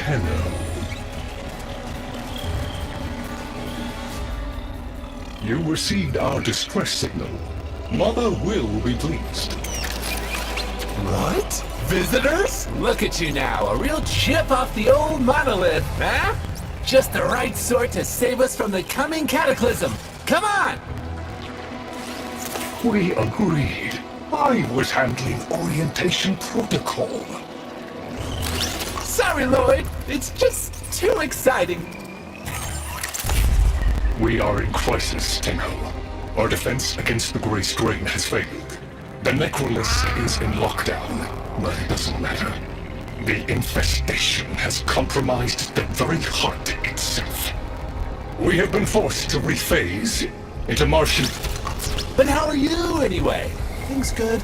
Hello. You received our distress signal. Mother will be pleased. What? Visitors? Look at you now, a real chip off the old monolith, huh? Just the right sort to save us from the coming cataclysm. Come on! We agreed. I was handling orientation protocol. Sorry, Lloyd. It's just too exciting. We are in crisis, Tenno. Our defense against the Grey Strain has failed. The Necrolist is in lockdown, but it doesn't matter. The infestation has compromised the very heart itself. We have been forced to rephase into Martian... But how are you, anyway? Things good?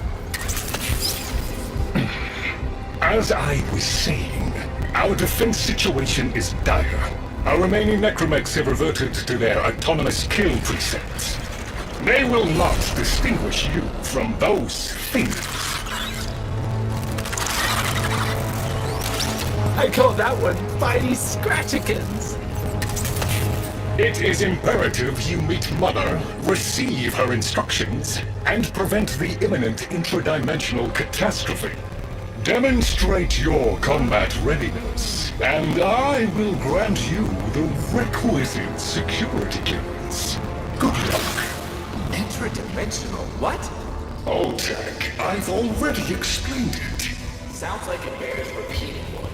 As I was saying, our defense situation is dire. Our remaining necromechs have reverted to their autonomous kill precepts. They will not distinguish you from those things. I call that one Bitey Scratchikins. It is imperative you meet Mother, receive her instructions, and prevent the imminent intradimensional catastrophe. Demonstrate your combat readiness, and I will grant you the requisite security clearance. Good luck. Intradimensional what? Oh, Jack, I've already explained it. Sounds like it bears repeating, Lloyd.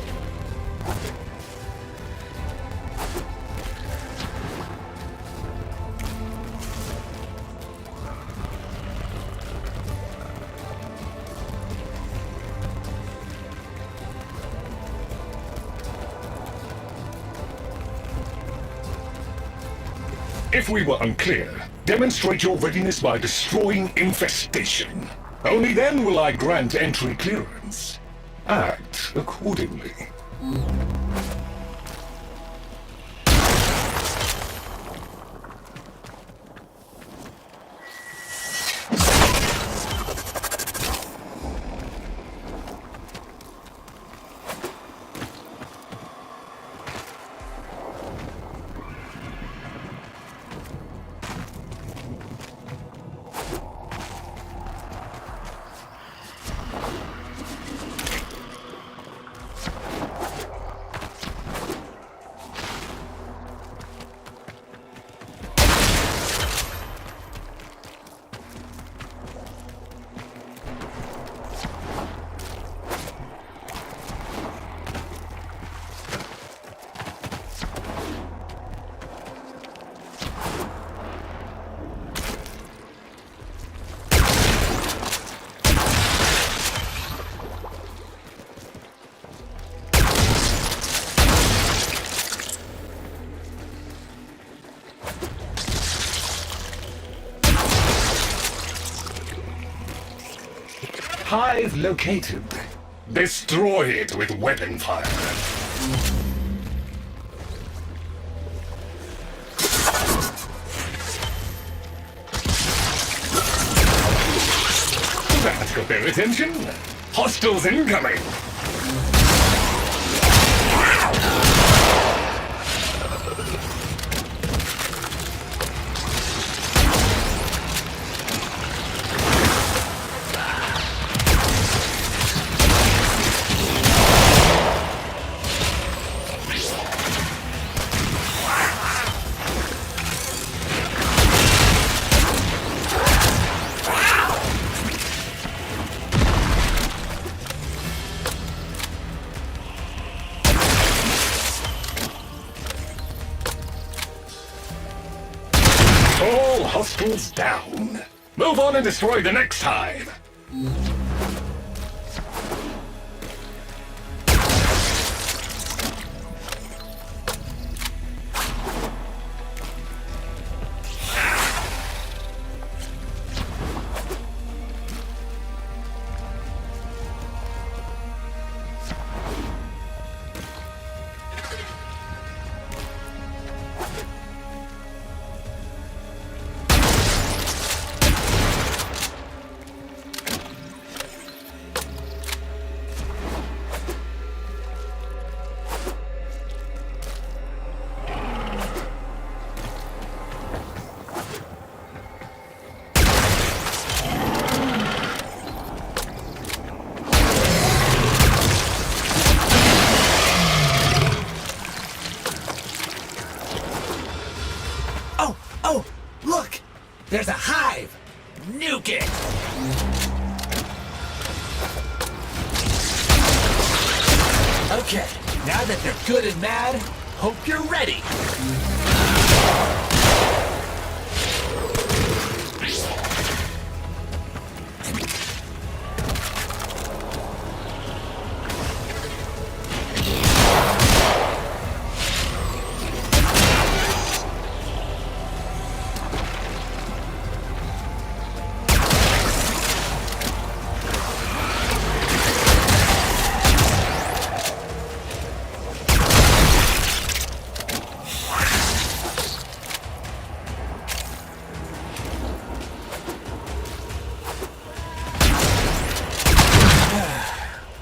If we were unclear, demonstrate your readiness by destroying infestation. Only then will I grant entry clearance. Act accordingly. Hive located. Destroy it with weapon fire. That got their attention. Hostiles incoming. All hostiles down. Move on and destroy the next hive. There's a hive! Nuke it! Okay, now that they're good and mad, hope you're ready!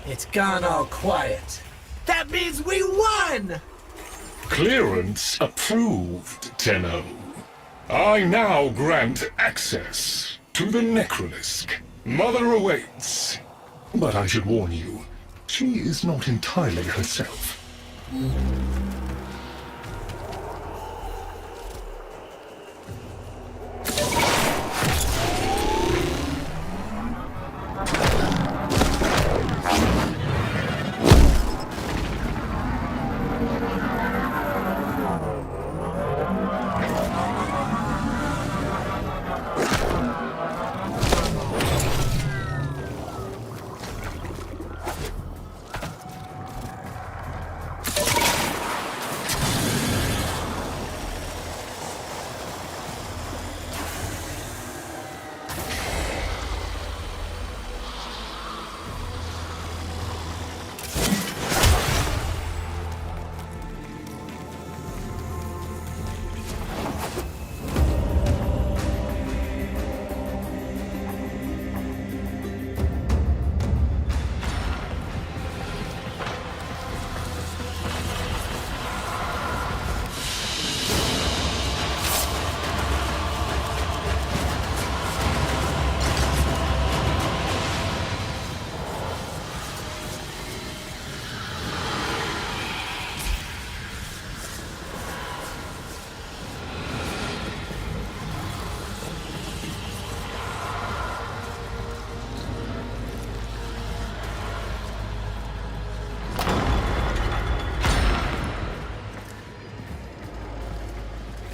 It's gone all quiet. That means we won! Clearance approved, Tenno. I now grant access to the Necrolisk. Mother awaits. But I should warn you, she is not entirely herself.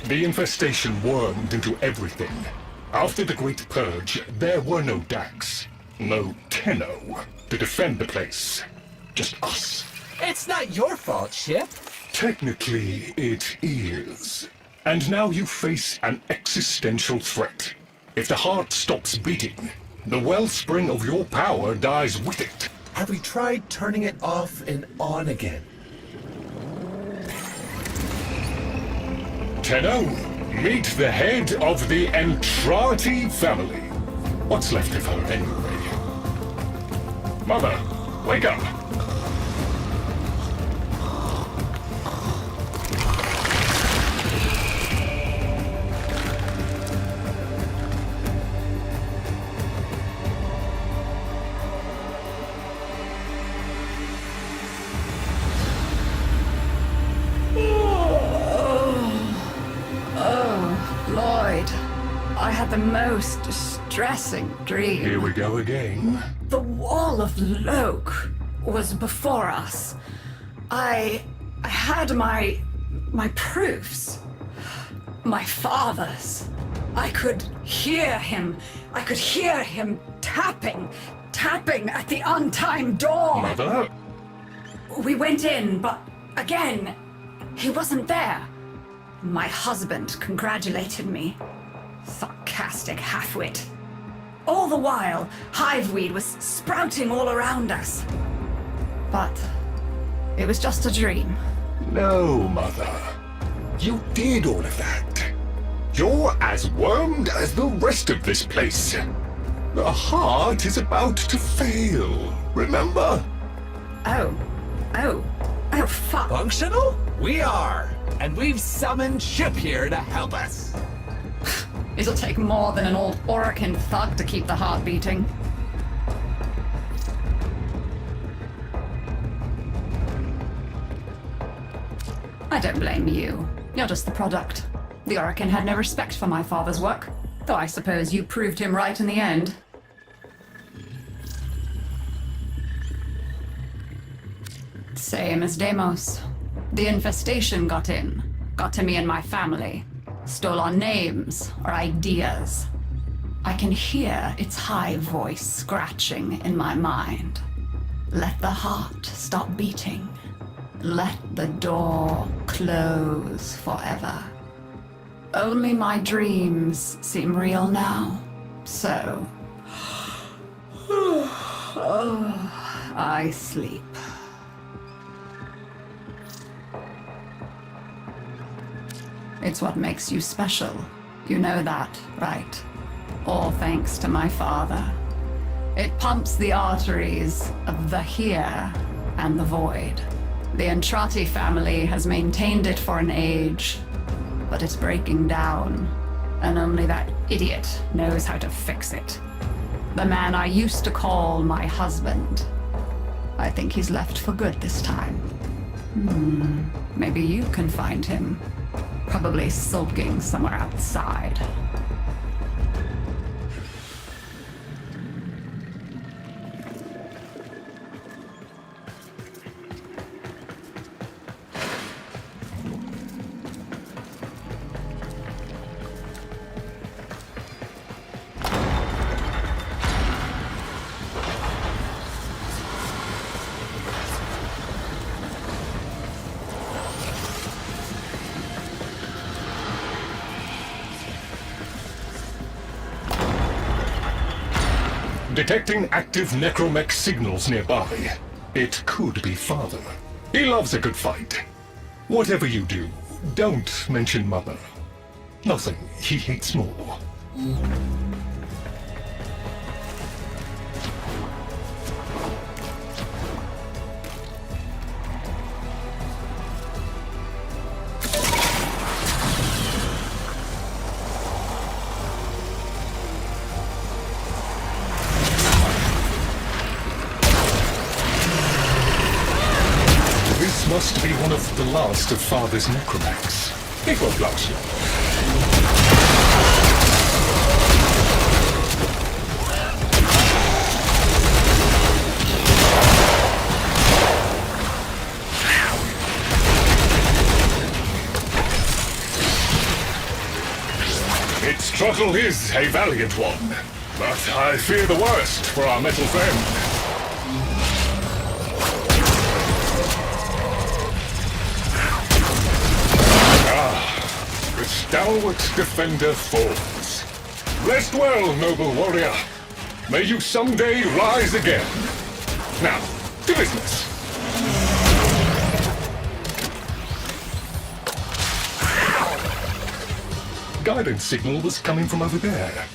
The infestation wormed into everything. After the Great Purge, there were no Dax, no Tenno to defend the place. Just us. It's not your fault, Ship. Technically, it is. And now you face an existential threat. If the heart stops beating, the wellspring of your power dies with it. Have we tried turning it off and on again? Tenno, meet the head of the Entrati family. What's left of her, anyway? Mother, wake up! I had the most distressing dream. Here we go again. The wall of Loke was before us. I had my proofs. My father's. I could hear him. I could hear him tapping at the untimed door. Mother? We went in, but again, he wasn't there. My husband congratulated me. Sarcastic halfwit. All the while, hiveweed was sprouting all around us. But it was just a dream. No, Mother. You did all of that. You're as wormed as the rest of this place. The heart is about to fail, remember? Oh, fuck. Functional? We are! And we've summoned Ship here to help us. It'll take more than an old Orokin thug to keep the heart beating. I don't blame you. You're just the product. The Orokin had no respect for my father's work. Though I suppose you proved him right in the end. Same as Deimos. The infestation got in. Got to me and my family. Stole our names, our ideas. I can hear its high voice scratching in my mind. Let the heart stop beating. Let the door close forever. Only my dreams seem real now. So... I sleep. It's what makes you special. You know that, right? All thanks to my father. It pumps the arteries of the here and the void. The Entrati family has maintained it for an age, but it's breaking down, and only that idiot knows how to fix it. The man I used to call my husband. I think he's left for good this time. Maybe you can find him. Probably sulking somewhere outside. Detecting active necromech signals nearby. It could be Father. He loves a good fight. Whatever you do, don't mention Mother. Nothing he hates more. This must be one of the last of Father's necromechs. It won't last long. Its struggle is a valiant one, but I fear the worst for our metal friend. The stalwart defender falls. Rest well, noble warrior. May you someday rise again. Now, to business. Guidance signal was coming from over there.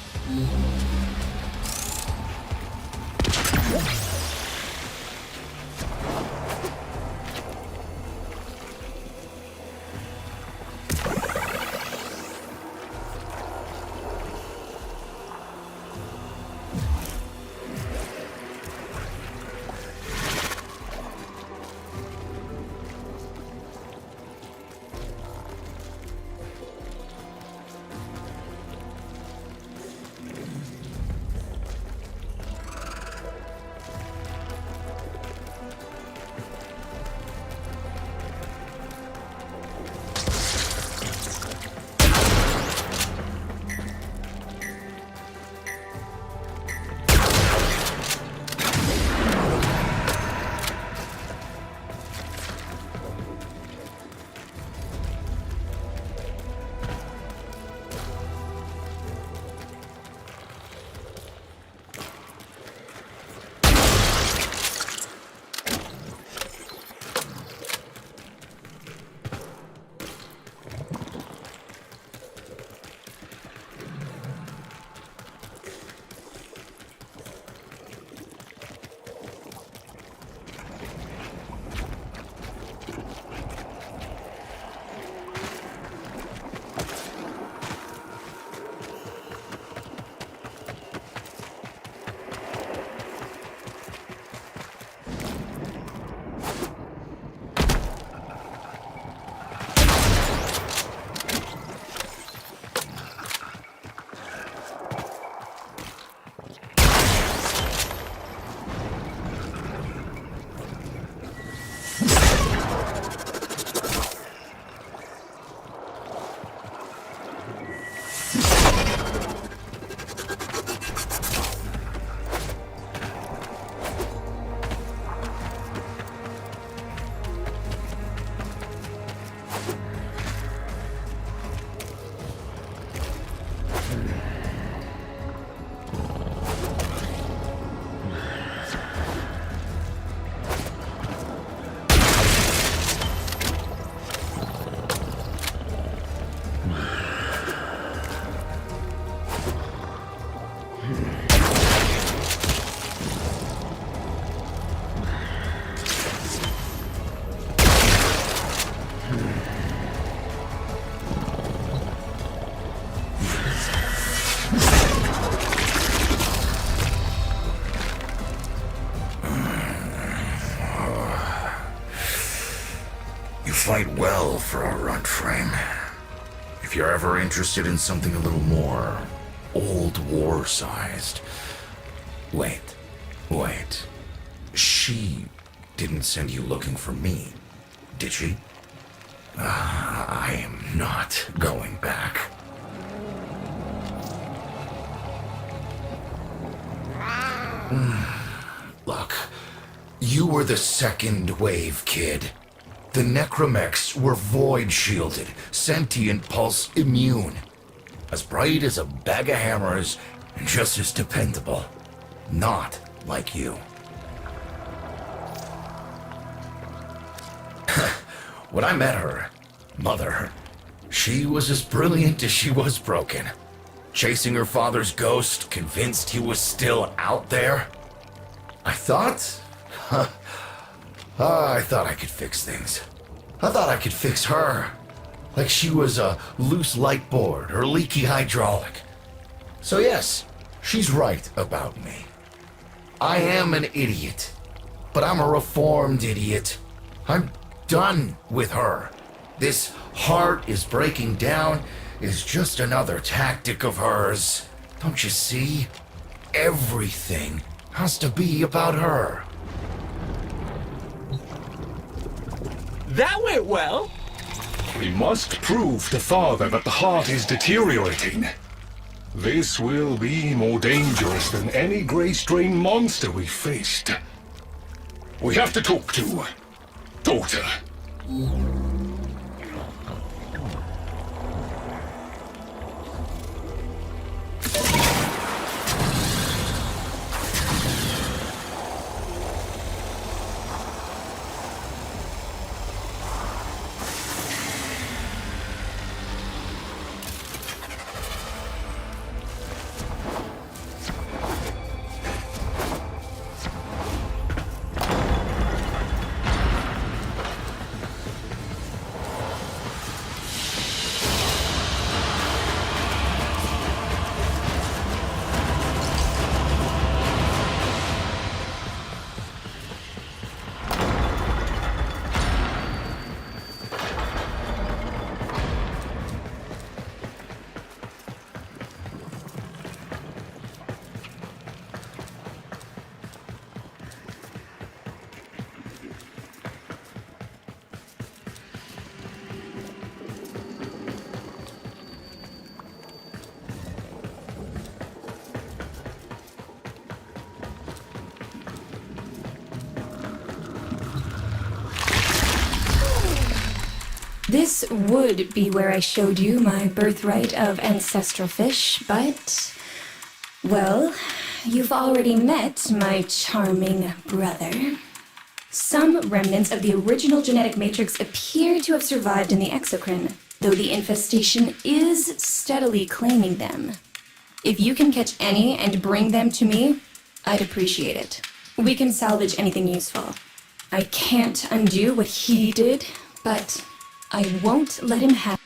quite well for a Warframe. If you're ever interested in something a little more old war-sized. Wait. She didn't send you looking for me, did she? I am not going back. Look, you were the second wave, kid. The Necromechs were void-shielded, sentient pulse immune. As bright as a bag of hammers, and just as dependable. Not like you. When I met her, Mother, she was as brilliant as she was broken. Chasing her father's ghost, convinced he was still out there. I thought I could fix things. I thought I could fix her. Like she was a loose light board or leaky hydraulic. So yes, she's right about me. I am an idiot, but I'm a reformed idiot. I'm done with her. This heart is breaking down is just another tactic of hers. Don't you see? Everything has to be about her. That went well. We must prove to Father that the heart is deteriorating. This will be more dangerous than any gray-strain monster we faced. We have to talk to daughter. This would be where I showed you my birthright of ancestral fish, but... well, you've already met my charming brother. Some remnants of the original genetic matrix appear to have survived in the exocrine, though the infestation is steadily claiming them. If you can catch any and bring them to me, I'd appreciate it. We can salvage anything useful. I can't undo what he did, but I won't let him have...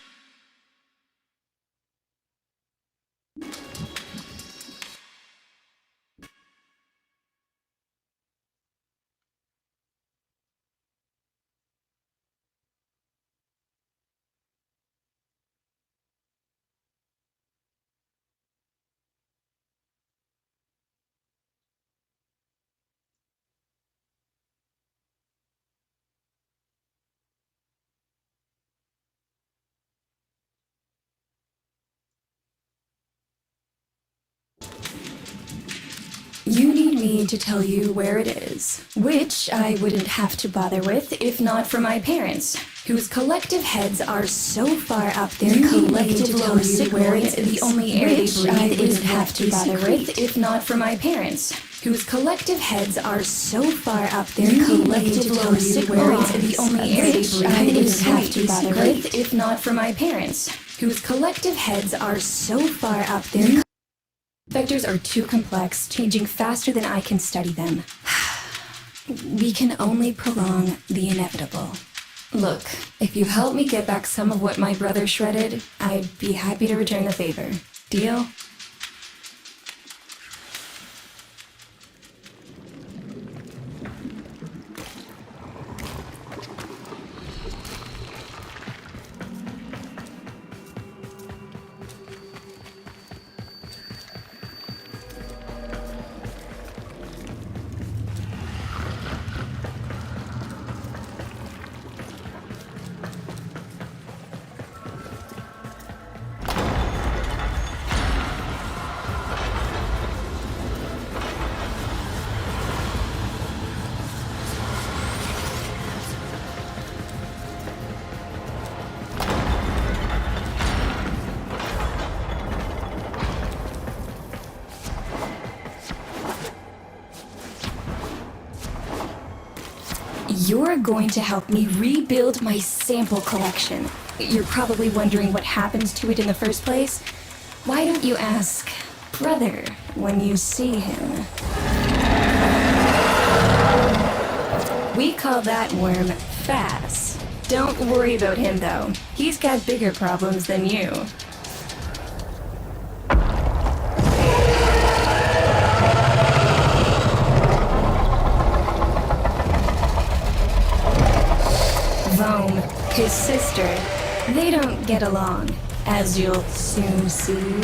You need me to tell you where it is, which I wouldn't have to bother with if not for my parents, whose collective heads are so far up their collective lower where it's the only air they breathe wouldn't have to bother with if not for my parents, whose collective heads are so far up their collective lower where it's the only air they breathe wouldn't have to bother with if not for my parents, whose collective heads are so far up their... Vectors are too complex, changing faster than I can study them. We can only prolong the inevitable. Look, if you help me get back some of what my brother shredded, I'd be happy to return the favor. Deal? You're going to help me rebuild my sample collection. You're probably wondering what happens to it in the first place. Why don't you ask Brother when you see him? We call that worm Fass. Don't worry about him though. He's got bigger problems than you. Rome, his sister, they don't get along, as you'll soon see.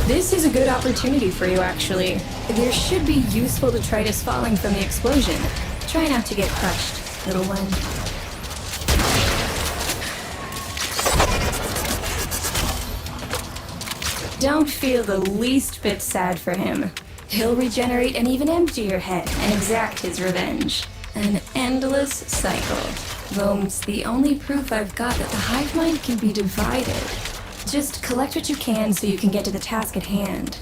This is a good opportunity for you, actually. There should be useful detritus falling from the explosion. Try not to get crushed, little one. Don't feel the least bit sad for him. He'll regenerate and even empty your head and exact his revenge. An endless cycle. Rome's the only proof I've got that the hive mind can be divided. Just collect what you can so you can get to the task at hand.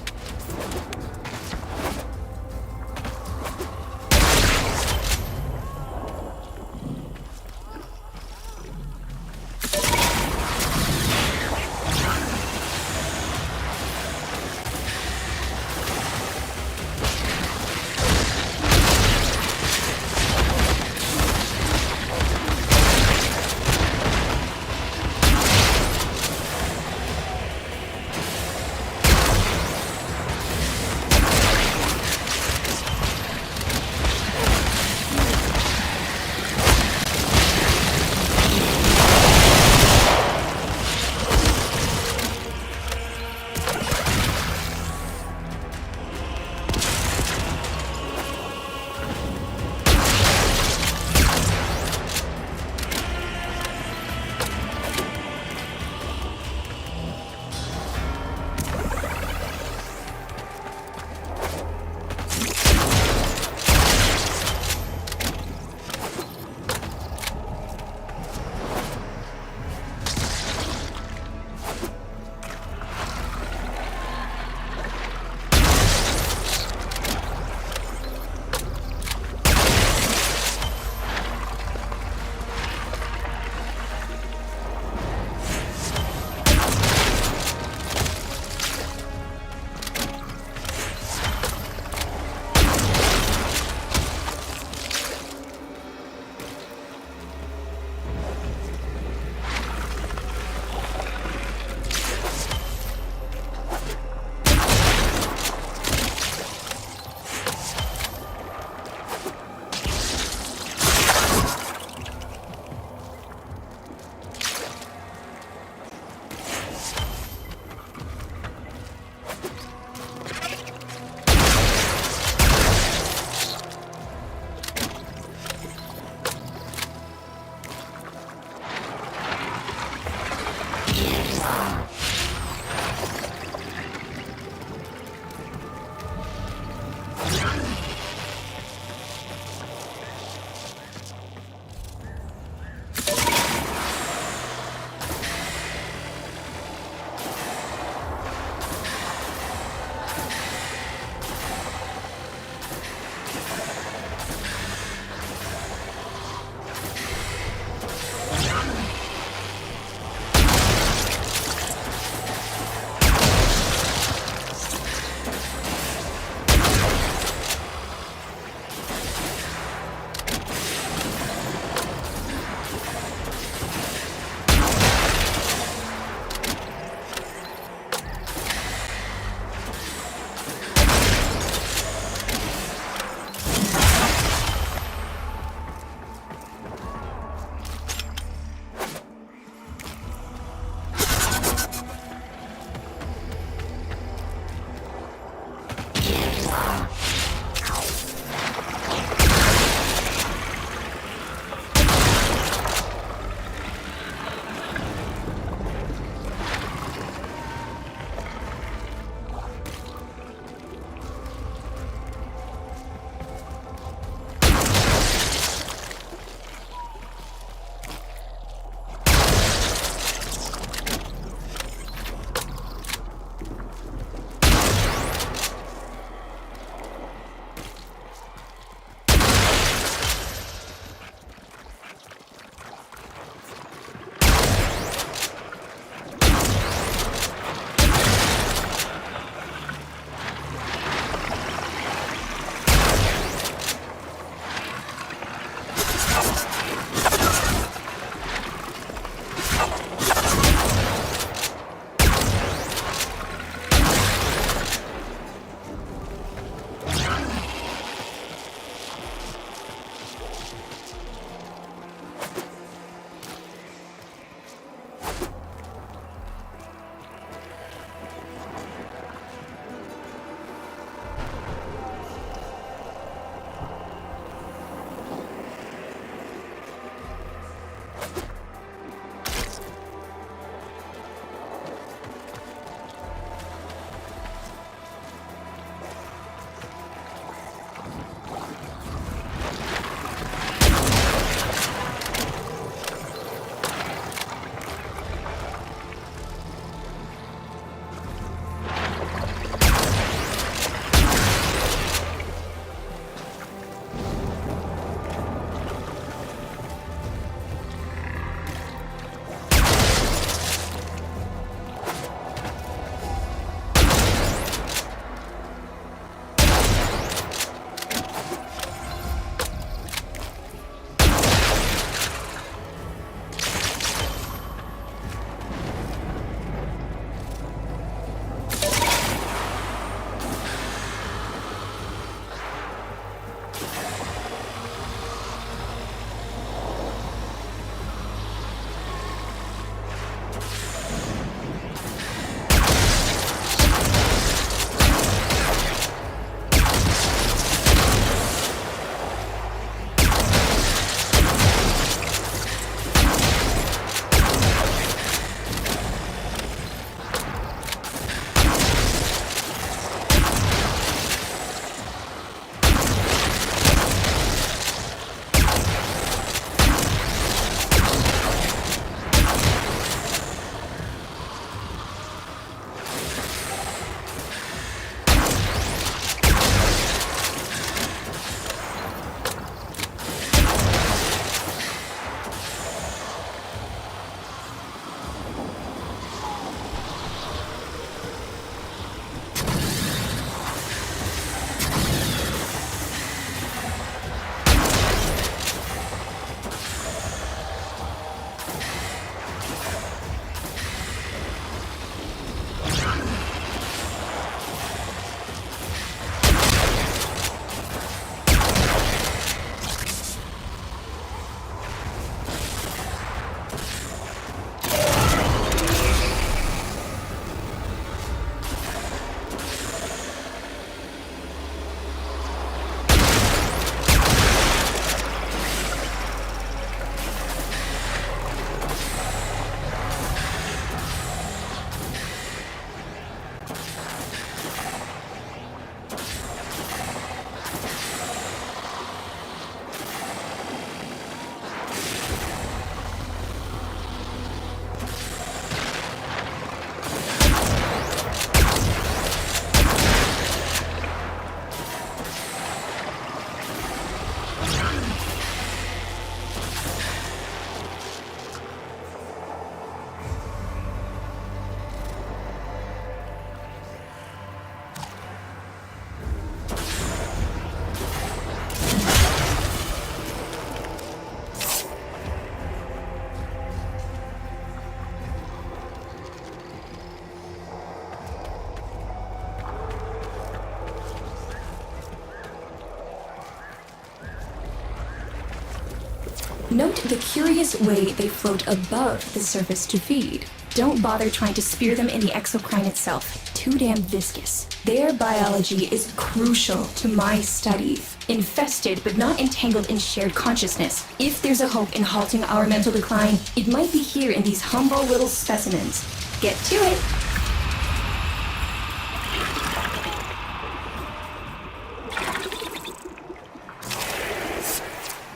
Note the curious way they float above the surface to feed. Don't bother trying to spear them in the exocrine itself. Too damn viscous. Their biology is crucial to my study. Infested but not entangled in shared consciousness. If there's a hope in halting our mental decline, it might be here in these humble little specimens. Get to it!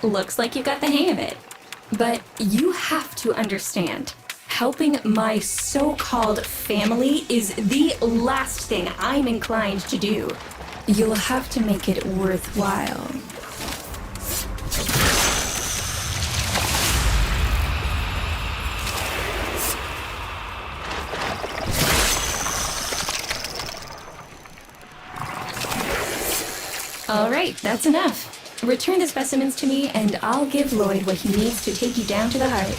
Looks like you got the hang of it. But you have to understand, helping my so-called family is the last thing I'm inclined to do. You'll have to make it worthwhile. All right, that's enough. Return the specimens to me, and I'll give Lloyd what he needs to take you down to the heart.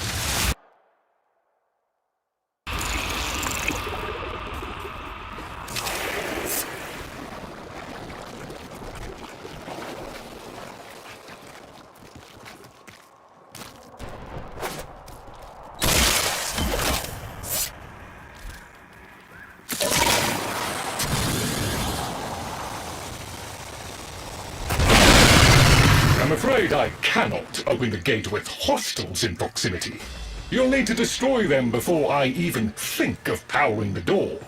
I'm afraid I cannot open the gate with hostiles in proximity. You'll need to destroy them before I even think of powering the door.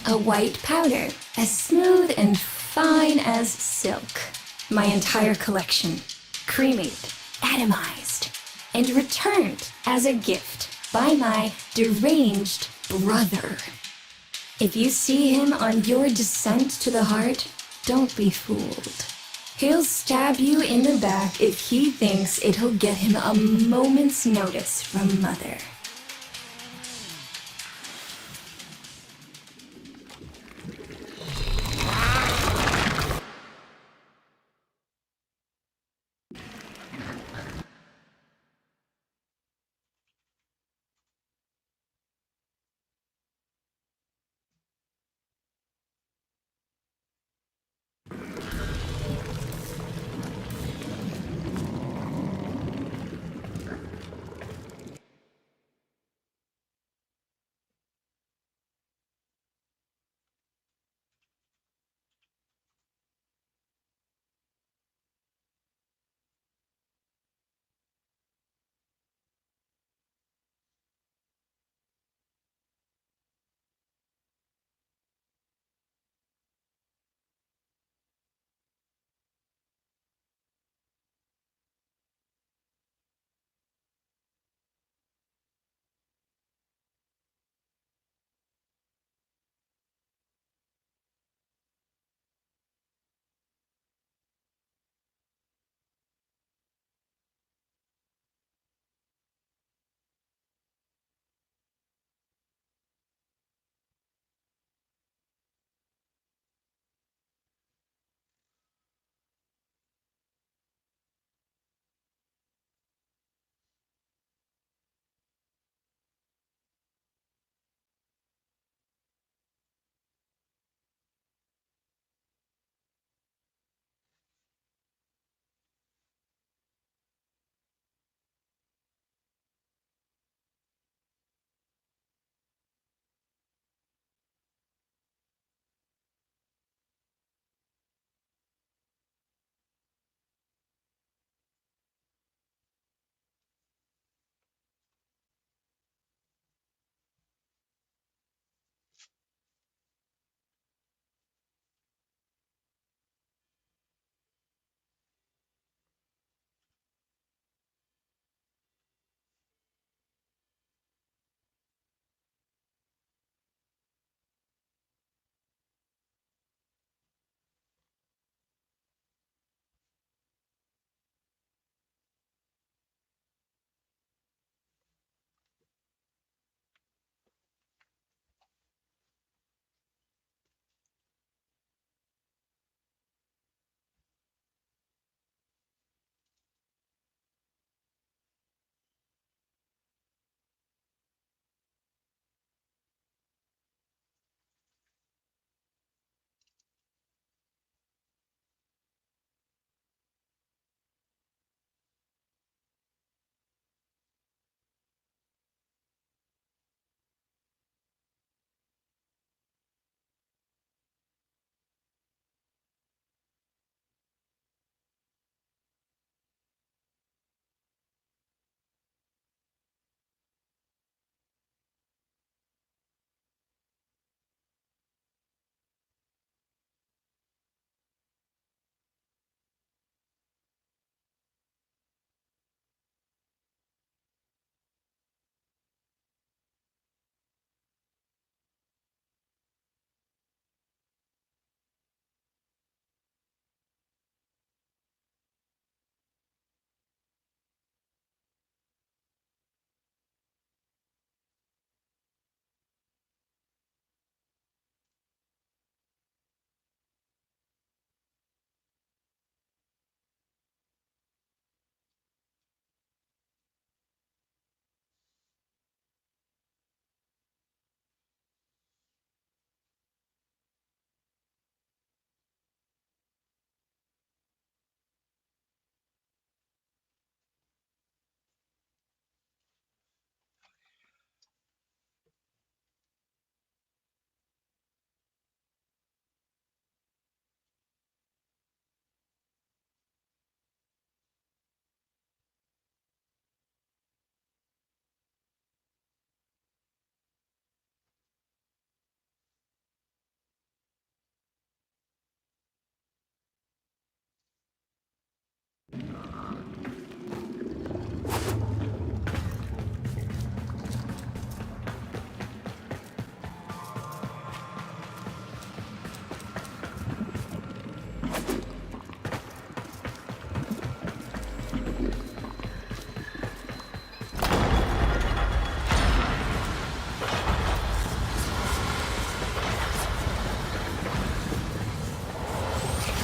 A white powder, as smooth and fine as silk. My entire collection, cremated, atomized, and returned as a gift by my deranged brother. If you see him on your descent to the heart, don't be fooled. He'll stab you in the back if he thinks it'll get him a moment's notice from Mother.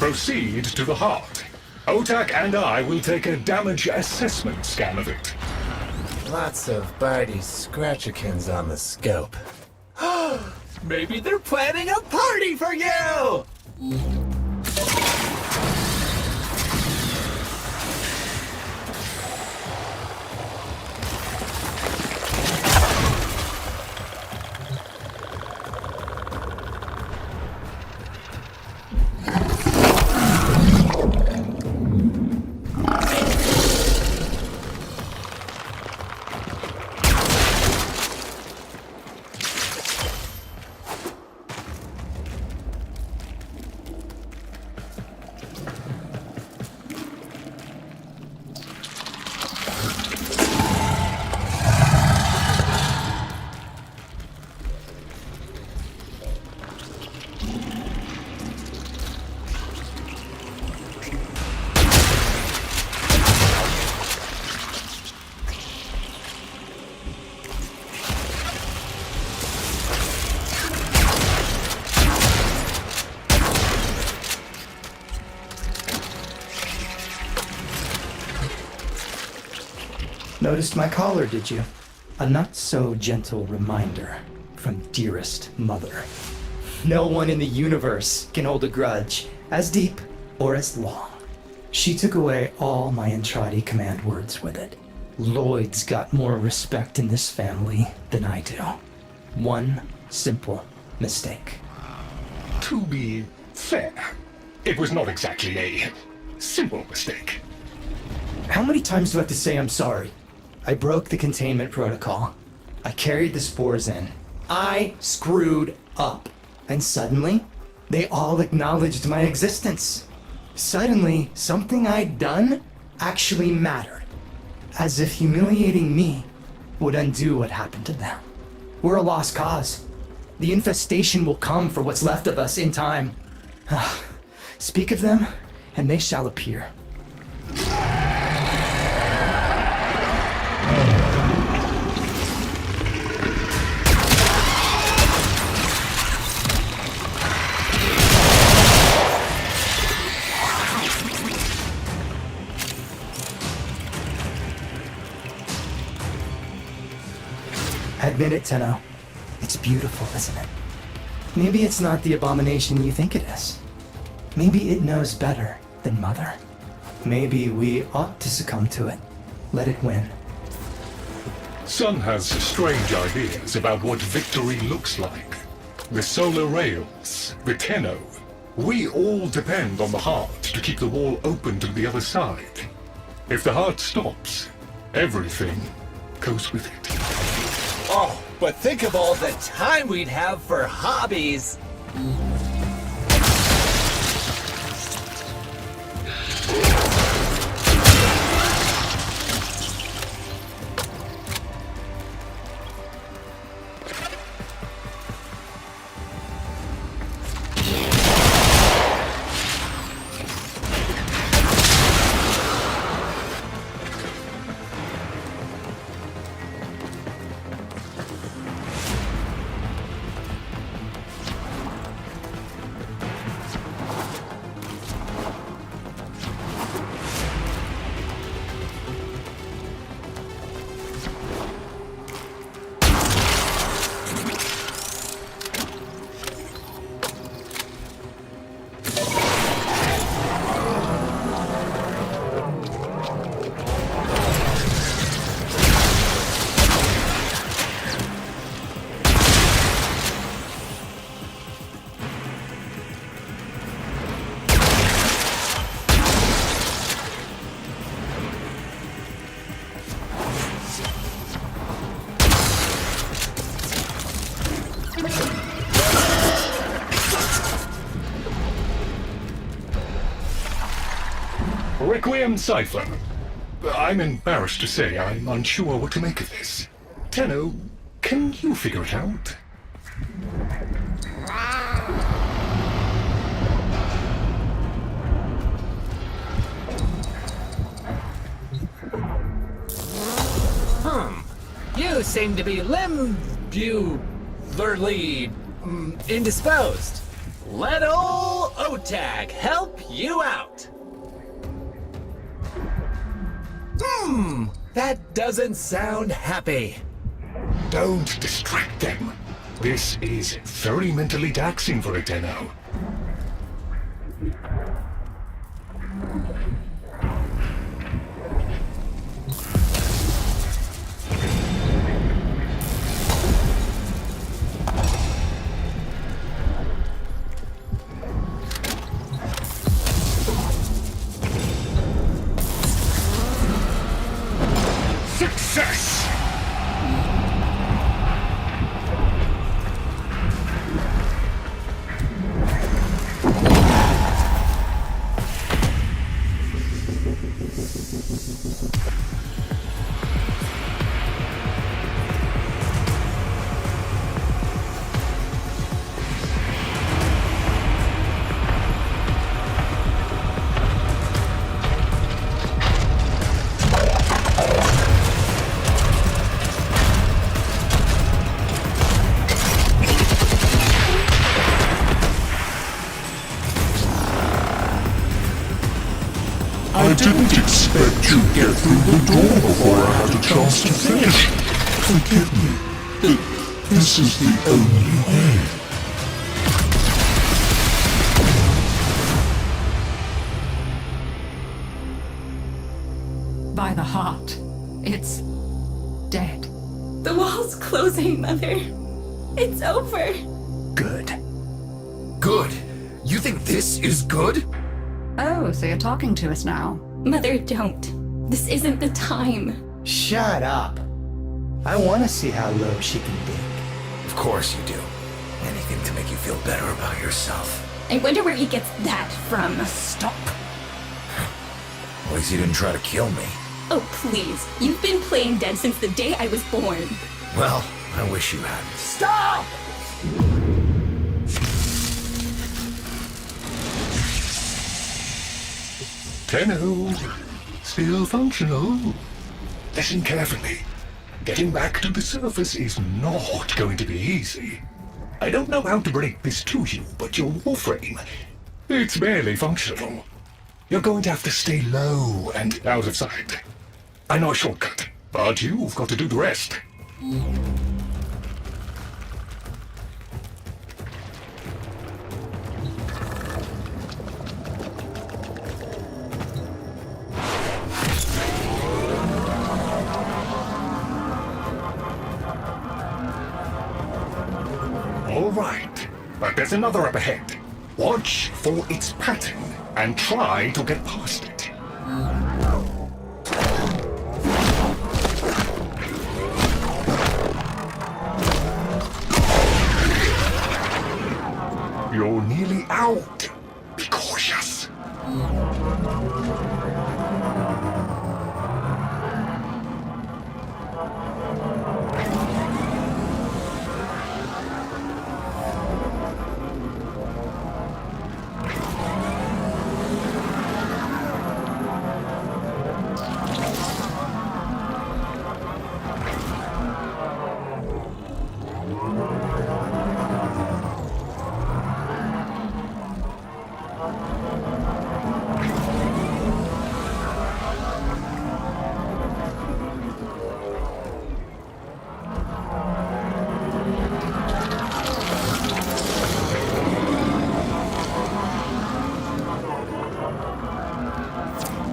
Proceed to the heart. Otak and I will take a damage assessment scan of it. Lots of Barty Scratchikins on the scope. Maybe they're planning a party for you! Noticed my collar, did you? A not-so-gentle reminder from dearest mother. No one in the universe can hold a grudge as deep or as long. She took away all my Entrati command words with it. Lloyd's got more respect in this family than I do. One simple mistake. To be fair, it was not exactly a simple mistake. How many times do I have to say I'm sorry? I broke the containment protocol. I carried the spores in. I screwed up. And suddenly, they all acknowledged my existence. Suddenly, something I'd done actually mattered. As if humiliating me would undo what happened to them. We're a lost cause. The infestation will come for what's left of us in time. Speak of them, and they shall appear. Admit it, Tenno. It's beautiful, isn't it? Maybe it's not the abomination you think it is. Maybe it knows better than Mother. Maybe we ought to succumb to it. Let it win. Sun has strange ideas about what victory looks like. The solar rails, the Tenno. We all depend on the heart to keep the wall open to the other side. If the heart stops, everything goes with it. Oh, but think of all the time we'd have for hobbies! Requiem Cipher. I'm embarrassed to say I'm unsure what to make of this. Tenno, can you figure it out? You seem to be indisposed. Let ol' OTAG help you out. That doesn't sound happy. Don't distract them. This is very mentally taxing for a Tenno. Success! I didn't expect to get through the door before I had a chance to finish. Forgive me. This is the only way. By the heart. It's dead. The wall's closing, Mother. It's over. Good. Good. You think this is good? Oh, so you're talking to us now. Mother, don't. This isn't the time. Shut up. I want to see how low she can dig. Of course you do. Anything to make you feel better about yourself. I wonder where he gets that from. Stop. At least you didn't try to kill me. Oh, please. You've been playing dead since the day I was born. Well, I wish you hadn't. Stop! Tenno, still functional. Listen carefully. Getting back to the surface is not going to be easy. I don't know how to break this to you, but your Warframe, it's barely functional. You're going to have to stay low and out of sight. I know a shortcut, but you've got to do the rest. All right, but there's another up ahead. Watch for its pattern and try to get past it. You're nearly out. Be cautious.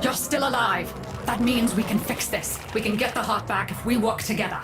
You're still alive. That means we can fix this. We can get the heart back if we work together.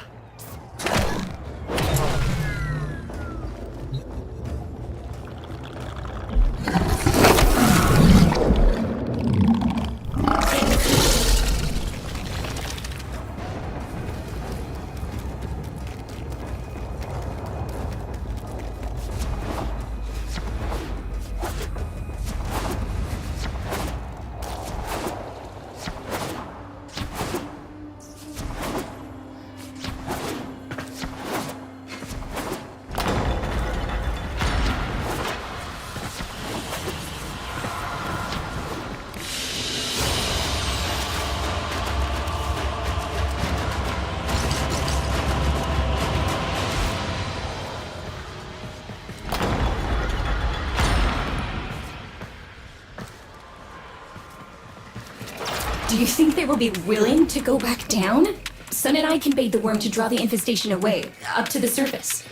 Do you think they will be willing to go back down? Sun and I can bait the worm to draw the infestation away, up to the surface.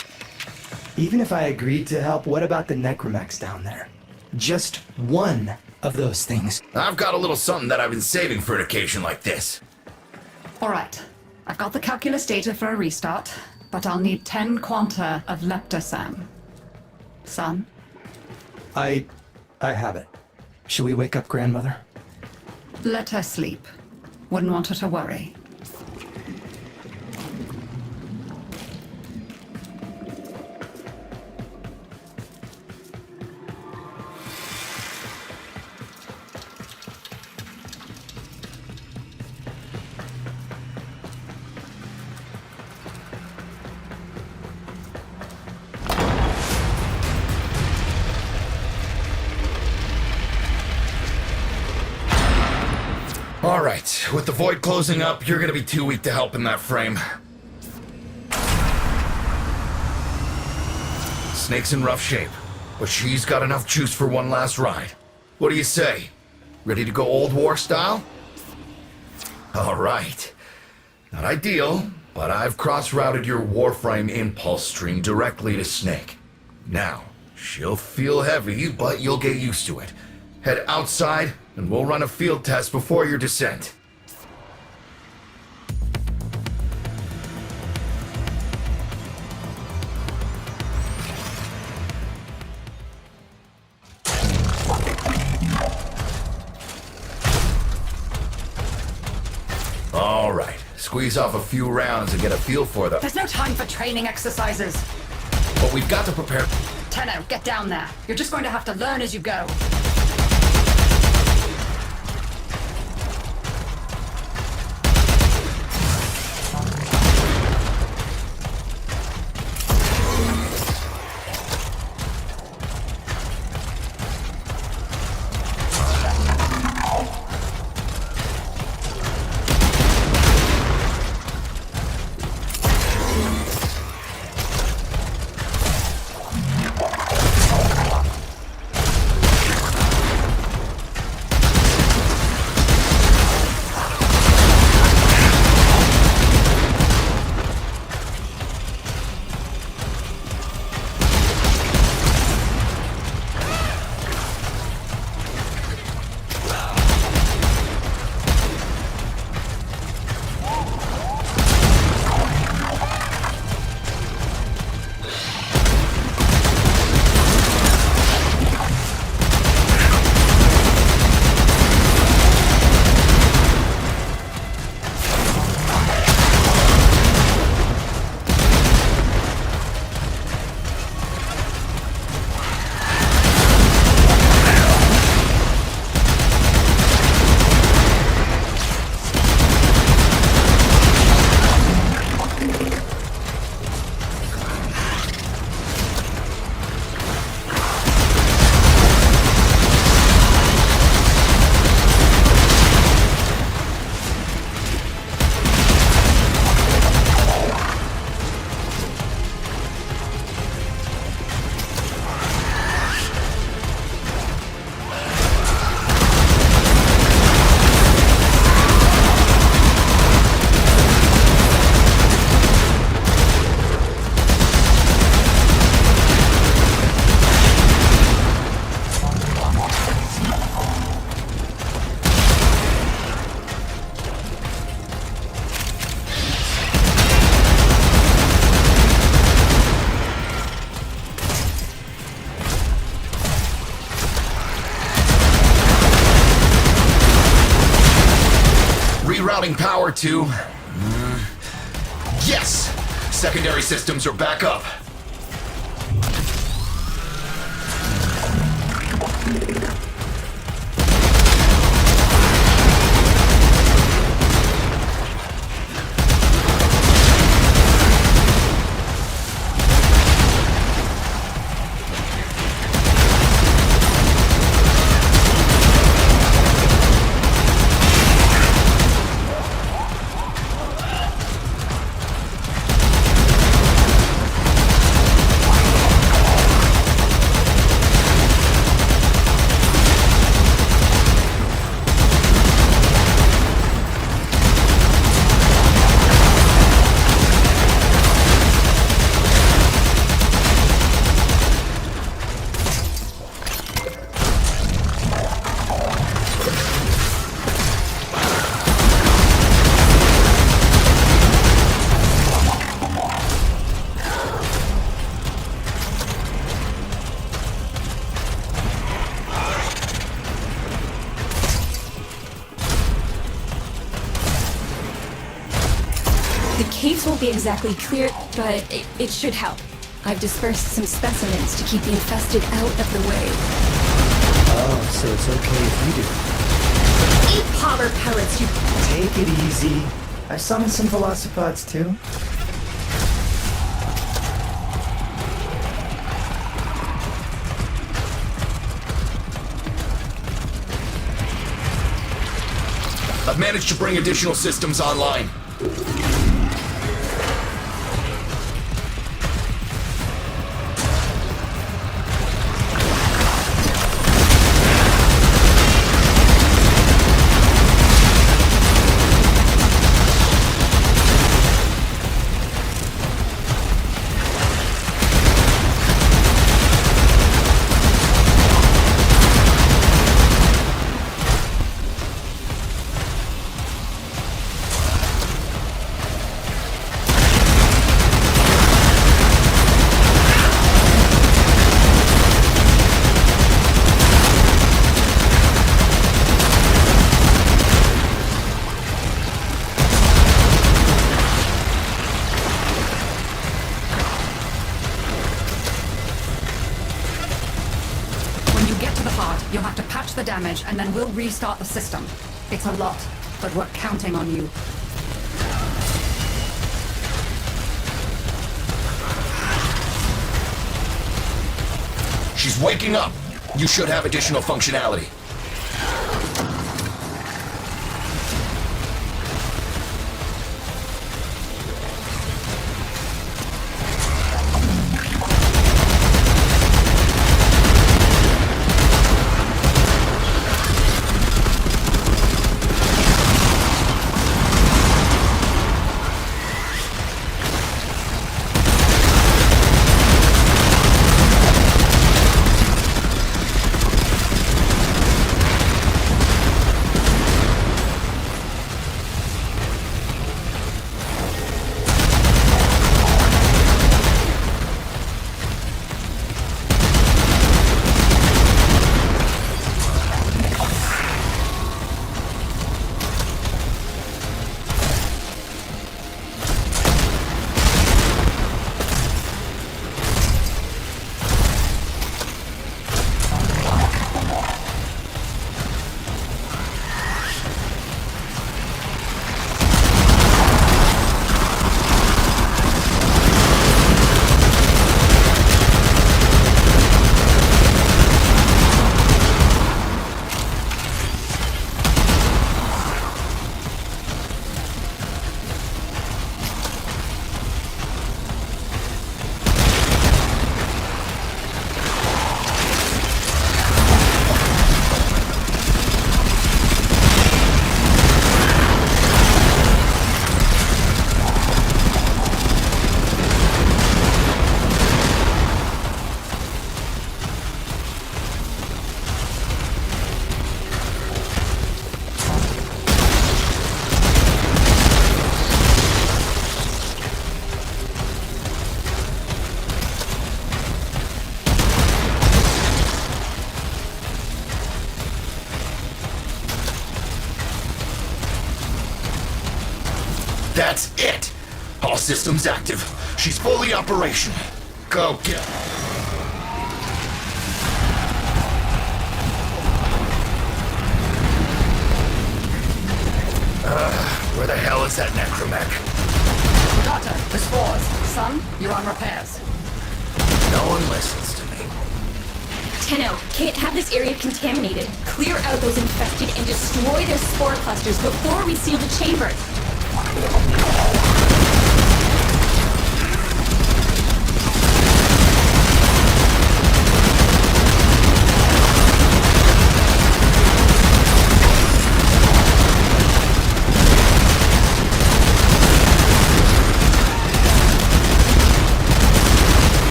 Even if I agreed to help, what about the necromechs down there? Just one of those things. I've got a little something that I've been saving for an occasion like this. Alright, I've got the calculus data for a restart, but I'll need 10 quanta of leptosam. Son? I have it. Should we wake up grandmother? Let her sleep. Wouldn't want her to worry. Alright, with the void closing up, you're gonna be too weak to help in that frame. Snake's in rough shape, but she's got enough juice for one last ride. What do you say? Ready to go old war style? Alright. Not ideal, but I've cross-routed your Warframe impulse stream directly to Snake. Now, she'll feel heavy, but you'll get used to it. Head outside, and we'll run a field test before your descent. All right, squeeze off a few rounds and get a feel for them. There's no time for training exercises. But we've got to prepare. Tenno, get down there. You're just going to have to learn as you go. Rerouting power to... Yes! Secondary systems are back up. caves won't be exactly clear, but it should help. I've dispersed some specimens to keep the infested out of the way. Oh, so it's okay if you do. Eat popper pellets, you... Take it easy. I summoned some velocipods too. I've managed to bring additional systems online. You'll have to patch the damage, and then we'll restart the system. It's a lot, but we're counting on you. She's waking up. You should have additional functionality. That's it! All systems active. She's fully operational. Go get her. Where the hell is that necromech? Doctor, the spores. Son, you're on repairs. No one listens to me. Tenno, can't have this area contaminated. Clear out those infected and destroy their spore clusters before we seal the chamber.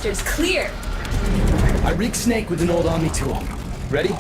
Sector's clear. I rig Snake with an old Omni tool. Ready?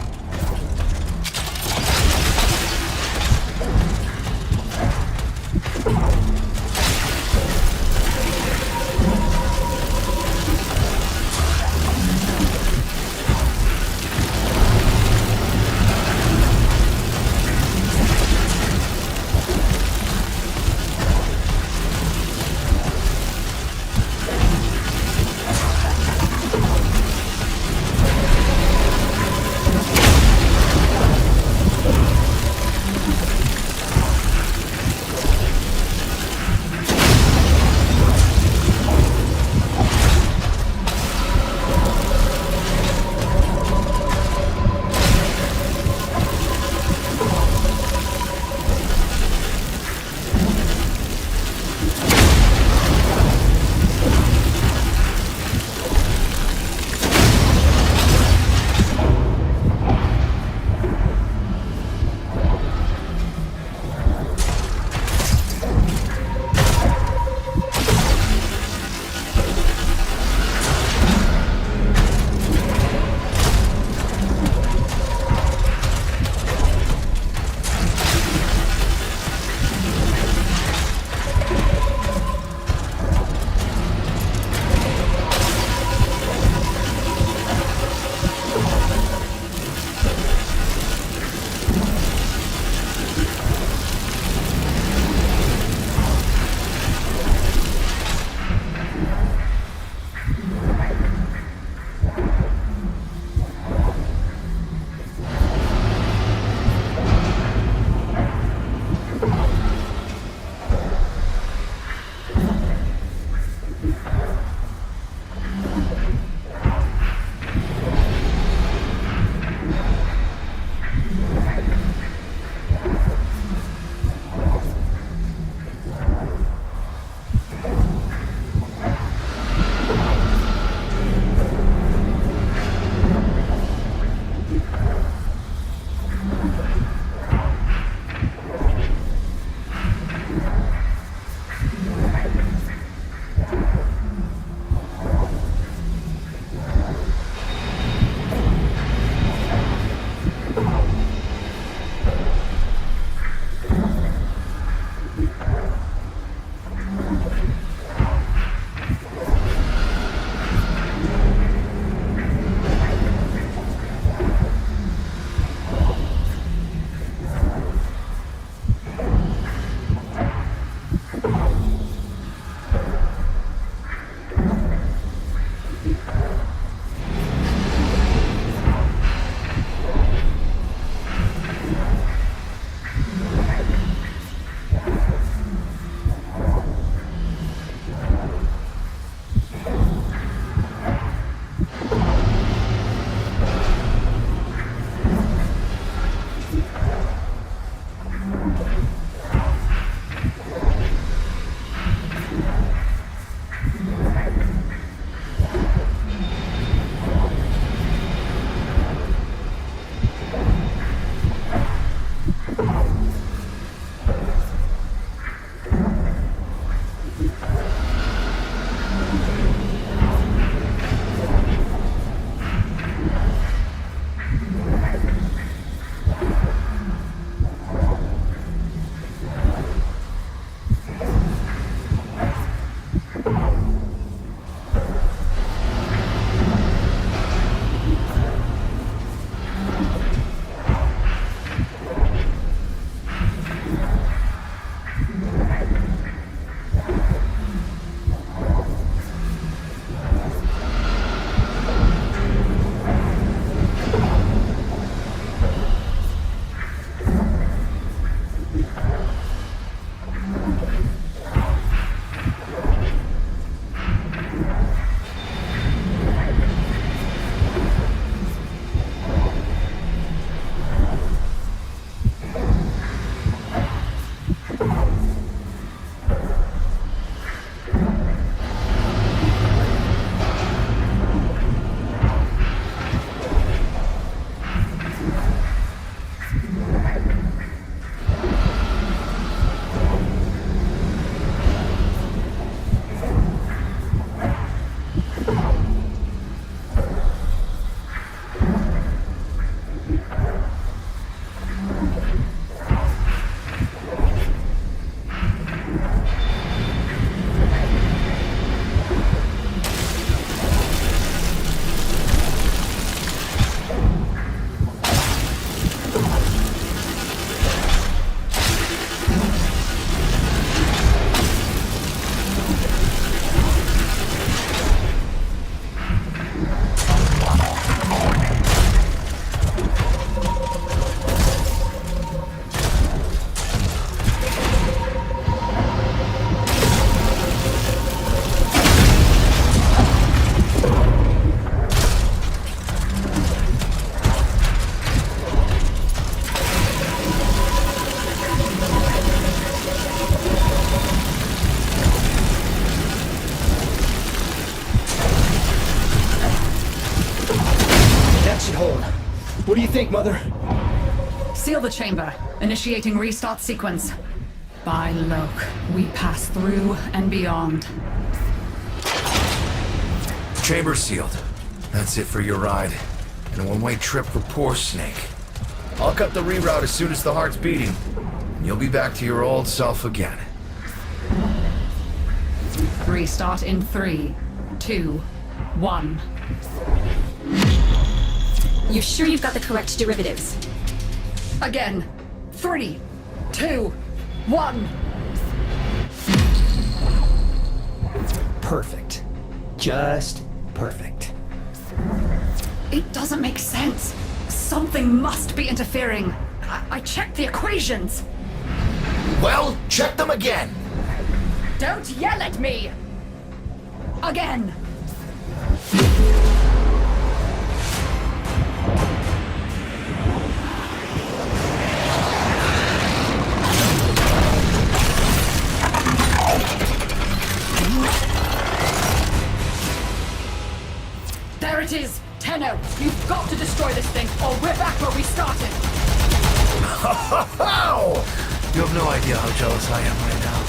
think, Mother? Seal the chamber. Initiating restart sequence. By Loke, we pass through and beyond. Chamber sealed. That's it for your ride. And a one-way trip for poor Snake. I'll cut the reroute as soon as the heart's beating. And you'll be back to your old self again. Restart in 3, 2, 1. You sure you've got the correct derivatives? Again. 3, 2, 1. Perfect. Just perfect. It doesn't make sense. Something must be interfering. I checked the equations. Well, check them again! Don't yell at me! Again! There it is! Tenno, you've got to destroy this thing, or we're back where we started! How? You have no idea how jealous I am right now.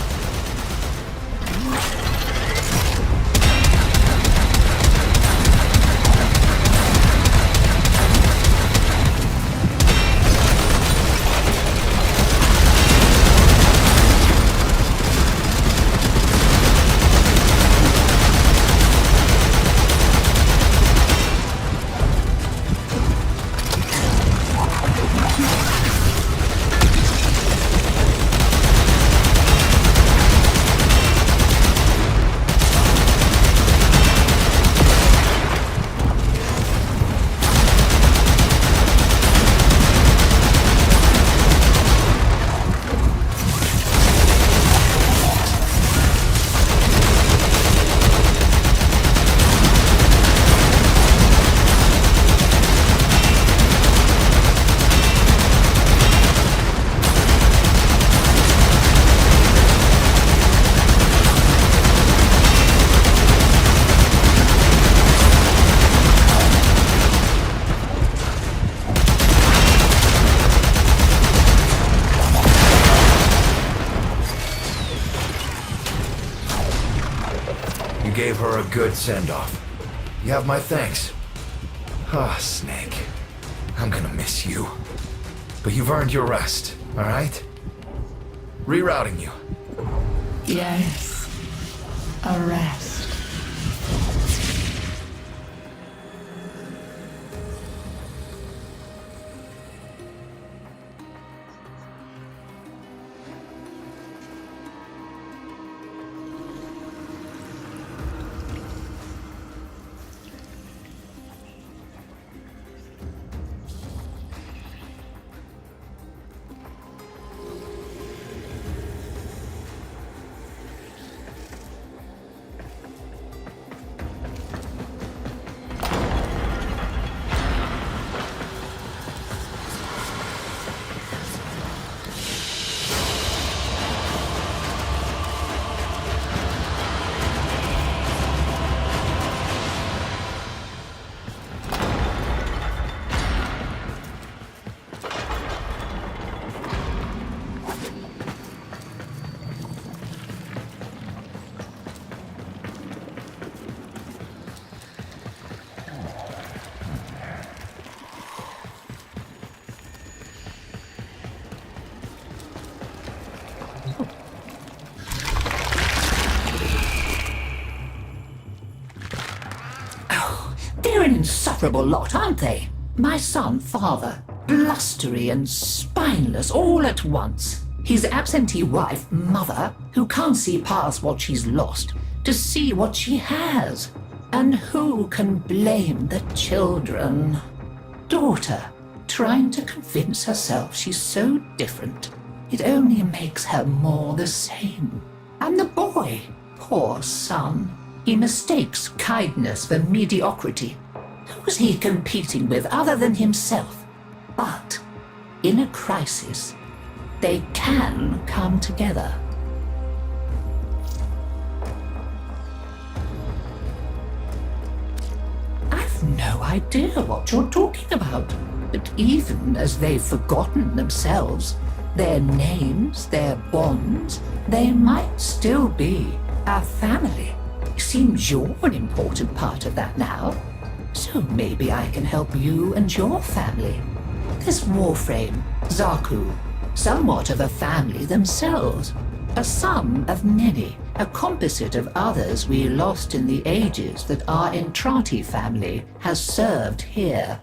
Gave her a good send-off. You have my thanks. Ah, Snake. I'm gonna miss you. But you've earned your rest, alright? Rerouting you. Yes. A rest. They're an insufferable lot, aren't they? My son, father, blustery and spineless all at once. His absentee wife, mother, who can't see past what she's lost to see what she has. And who can blame the children? Daughter, trying to convince herself she's so different. It only makes her more the same. And the boy, poor son, he mistakes kindness for mediocrity. Who's he competing with other than himself? But in a crisis, they can come together. I've no idea what you're talking about. But even as they've forgotten themselves, their names, their bonds, they might still be our family. Seems you're an important part of that now. So maybe I can help you and your family. This Warframe, Zaku, somewhat of a family themselves. A sum of many, a composite of others we lost in the ages that our Entrati family has served here.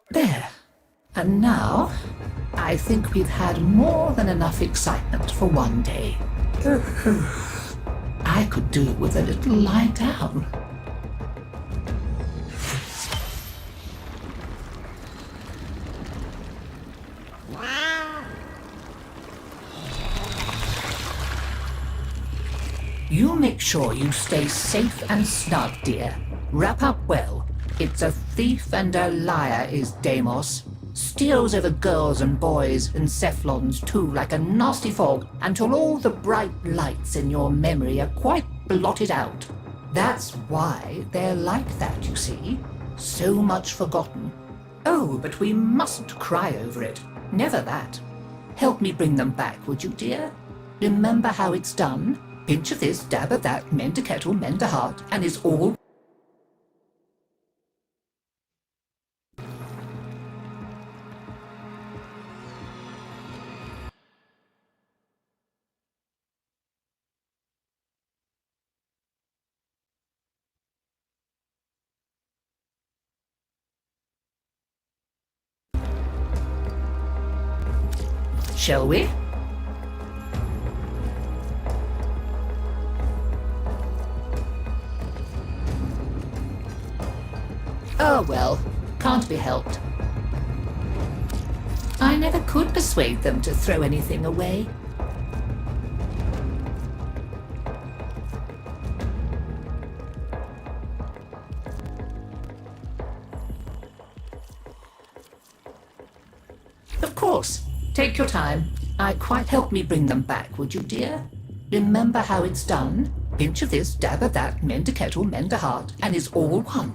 There. And now, I think we've had more than enough excitement for one day. I could do with a little lie down. You make sure you stay safe and snug, dear. Wrap up well. It's a thief and a liar is Deimos. Steals over girls and boys and Cephalons too like a nasty fog until all the bright lights in your memory are quite blotted out. That's why they're like that, you see. So much forgotten. Oh, but we mustn't cry over it. Never that. Help me bring them back, would you, dear? Remember how it's done? Pinch of this, dab of that, mend a kettle, mend a heart, and it's all... Shall we? Oh well, can't be helped. I never could persuade them to throw anything away. Of course. Take your time. Quite help me bring them back, would you, dear? Remember how it's done? Pinch of this, dab of that, mend a kettle, mend a heart, and it's all one.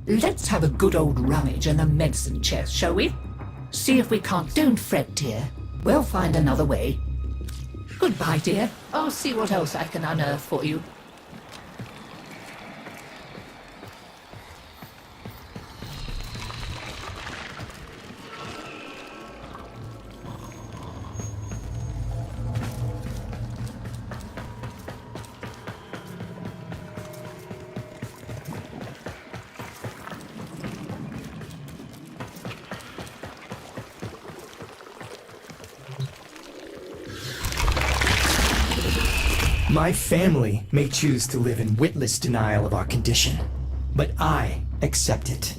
Let's have a good old rummage in the medicine chest, shall we? See if we can't... Don't fret, dear. We'll find another way. Goodbye, dear. I'll see what else I can unearth for you. My family may choose to live in witless denial of our condition, but I accept it.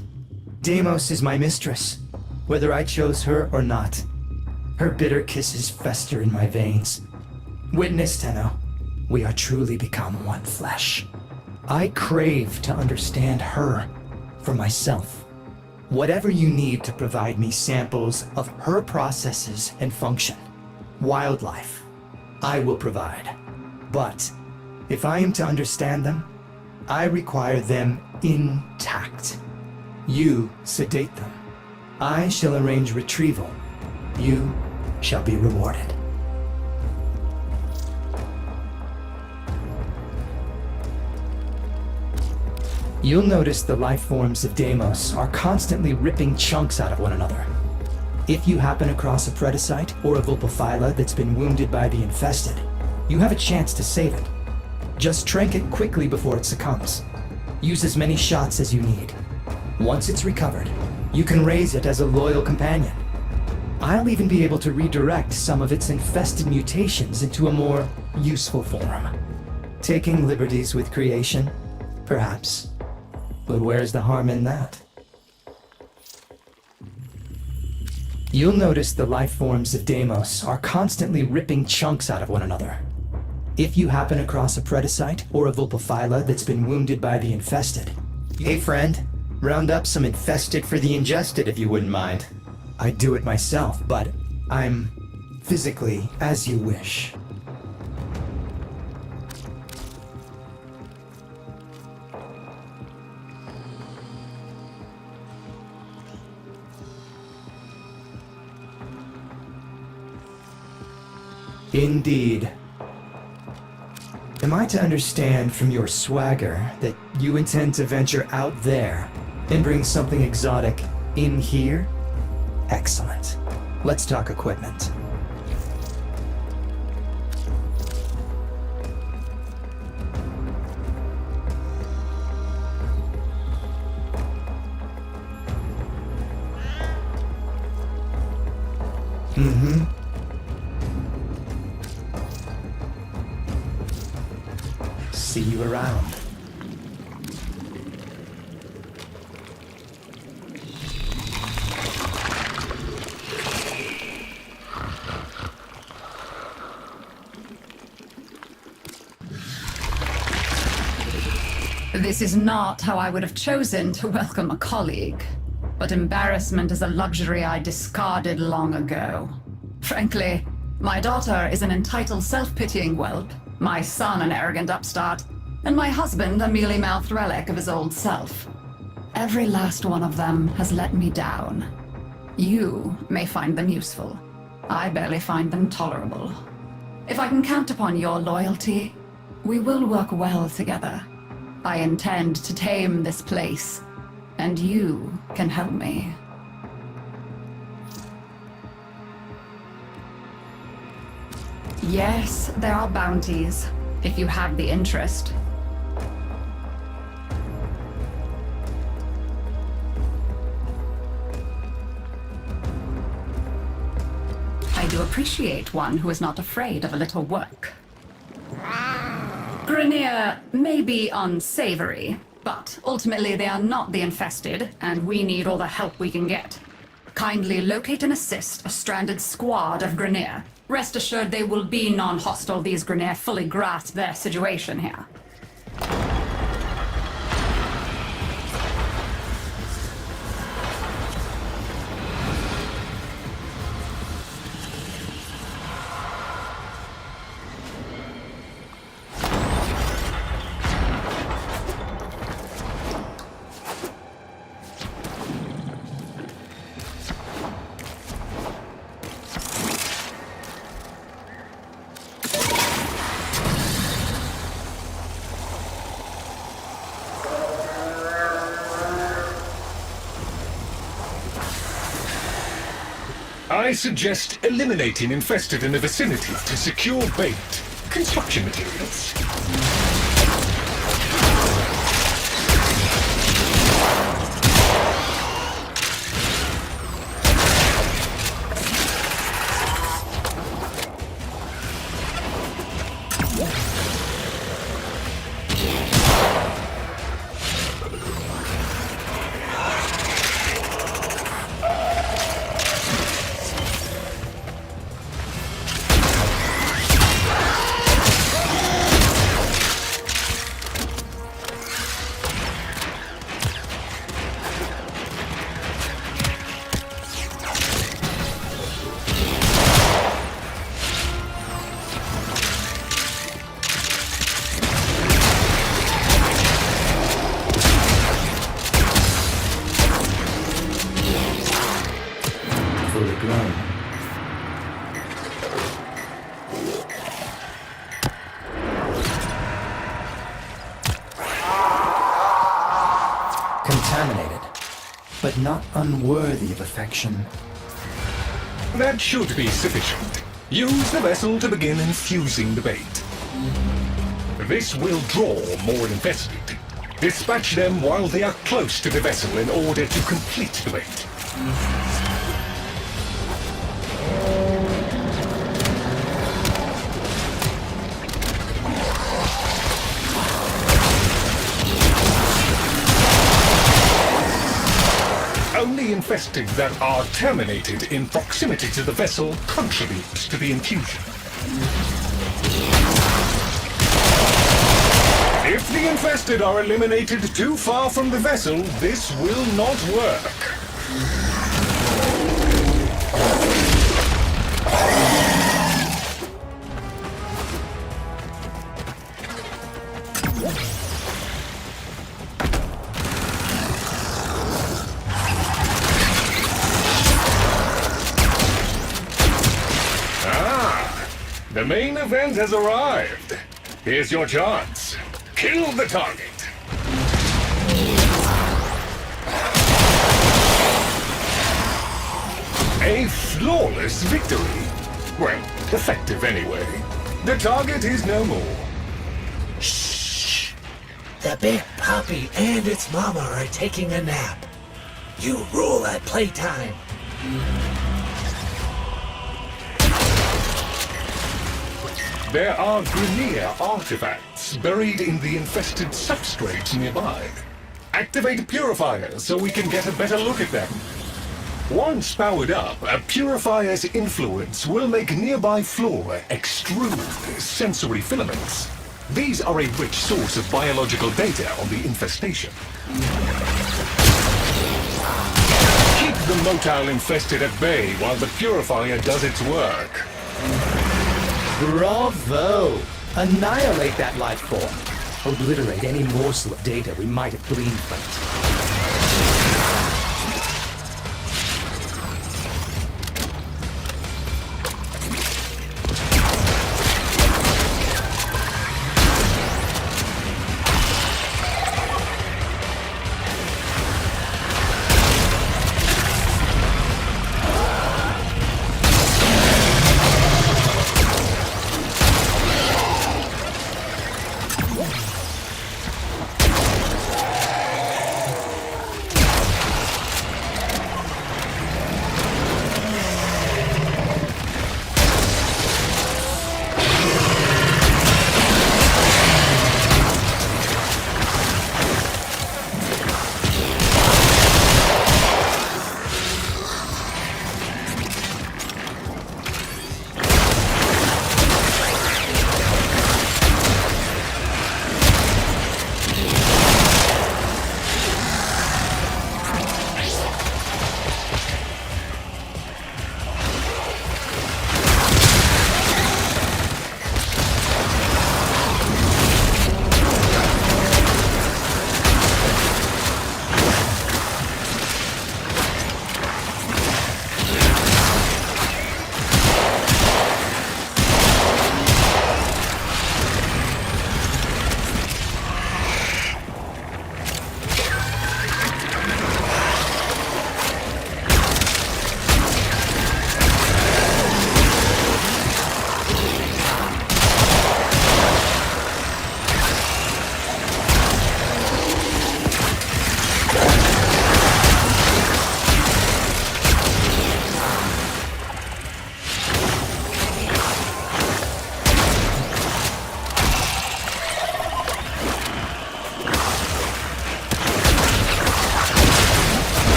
Deimos is my mistress, whether I chose her or not. Her bitter kisses fester in my veins. Witness, Tenno, we are truly become one flesh. I crave to understand her for myself. Whatever you need to provide me samples of her processes and function, wildlife, I will provide. But if I am to understand them, I require them intact. You sedate them. I shall arrange retrieval. You shall be rewarded. You'll notice the life forms of Deimos are constantly ripping chunks out of one another. If you happen across a Predacyte or a Vulpaphyla that's been wounded by the infested, you have a chance to save it. Just trank it quickly before it succumbs. Use as many shots as you need. Once it's recovered, you can raise it as a loyal companion. I'll even be able to redirect some of its infested mutations into a more useful form. Taking liberties with creation, perhaps. But where's the harm in that? You'll notice the life forms of Deimos are constantly ripping chunks out of one another. If you happen across a Predacyte or a Vulpaphyla that's been wounded by the infested, hey friend, round up some infested for the ingested if you wouldn't mind. I'd do it myself, but I'm physically as you wish. Indeed. Am I to understand from your swagger that you intend to venture out there and bring something exotic in here? Excellent. Let's talk equipment. See you around. This is not how I would have chosen to welcome a colleague, but embarrassment is a luxury I discarded long ago. Frankly, my daughter is an entitled, self-pitying whelp, my son an arrogant upstart, and my husband a mealy-mouthed relic of his old self. Every last one of them has let me down. You may find them useful. I barely find them tolerable. If I can count upon your loyalty, we will work well together. I intend to tame this place, and you can help me. Yes, there are bounties, if you have the interest. I do appreciate one who is not afraid of a little work. Grineer may be unsavory, but ultimately they are not the infested, and we need all the help we can get. Kindly locate and assist a stranded squad of Grineer. Rest assured they will be non-hostile. These Grineer fully grasp their situation here. I suggest eliminating infested in the vicinity to secure bait, construction materials. contaminated, but not unworthy of affection. That should be sufficient. Use the vessel to begin infusing the bait. This will draw more infested. Dispatch them while they are close to the vessel in order to complete the bait. Only infested that are terminated in proximity to the vessel contribute to the infusion. If the infested are eliminated too far from the vessel, this will not work. The main event has arrived. Here's your chance. Kill the target. A flawless victory. Well, effective anyway. The target is no more. Shh! The big puppy and its mama are taking a nap. You rule at playtime. There are Grineer artifacts buried in the infested substrate nearby. Activate purifiers so we can get a better look at them. Once powered up, a purifier's influence will make nearby flora extrude sensory filaments. These are a rich source of biological data on the infestation. Keep the motile infested at bay while the purifier does its work. Bravo! Annihilate that life form. Obliterate any morsel of data we might have gleaned from it.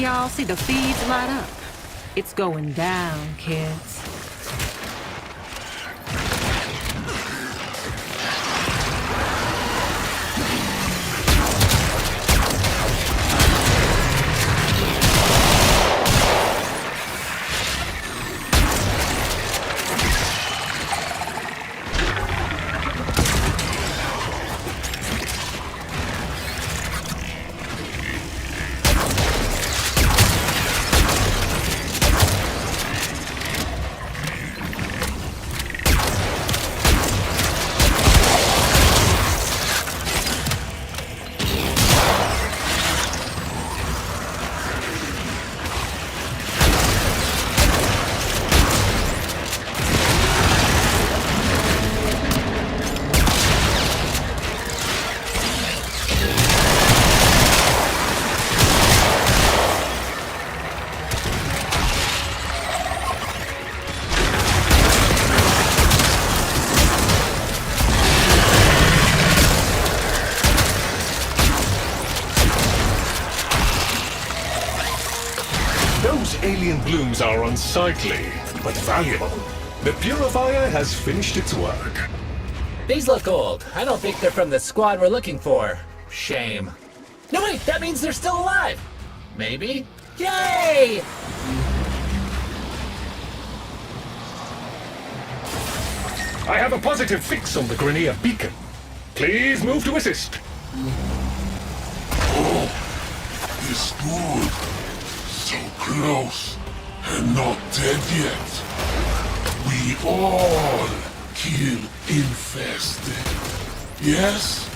y'all see the feeds light up? It's going down, kids. Those alien blooms are unsightly, but valuable. The purifier has finished its work. These look old. I don't think they're from the squad we're looking for. Shame. No, wait, that means they're still alive. Maybe? Yay! I have a positive fix on the Grenier beacon. Please move to assist. It's good. So close, and not dead yet. We all kill infested. Yes?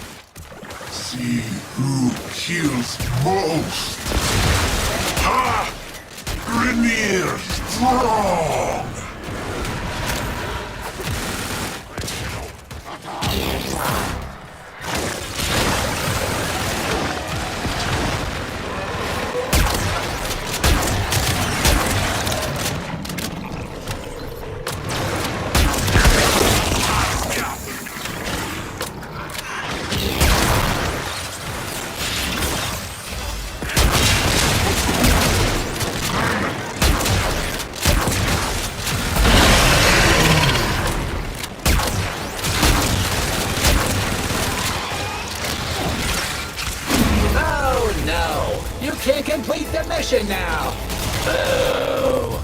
See who kills most. Ha! Grenier strong! Can't complete the mission now! Boo!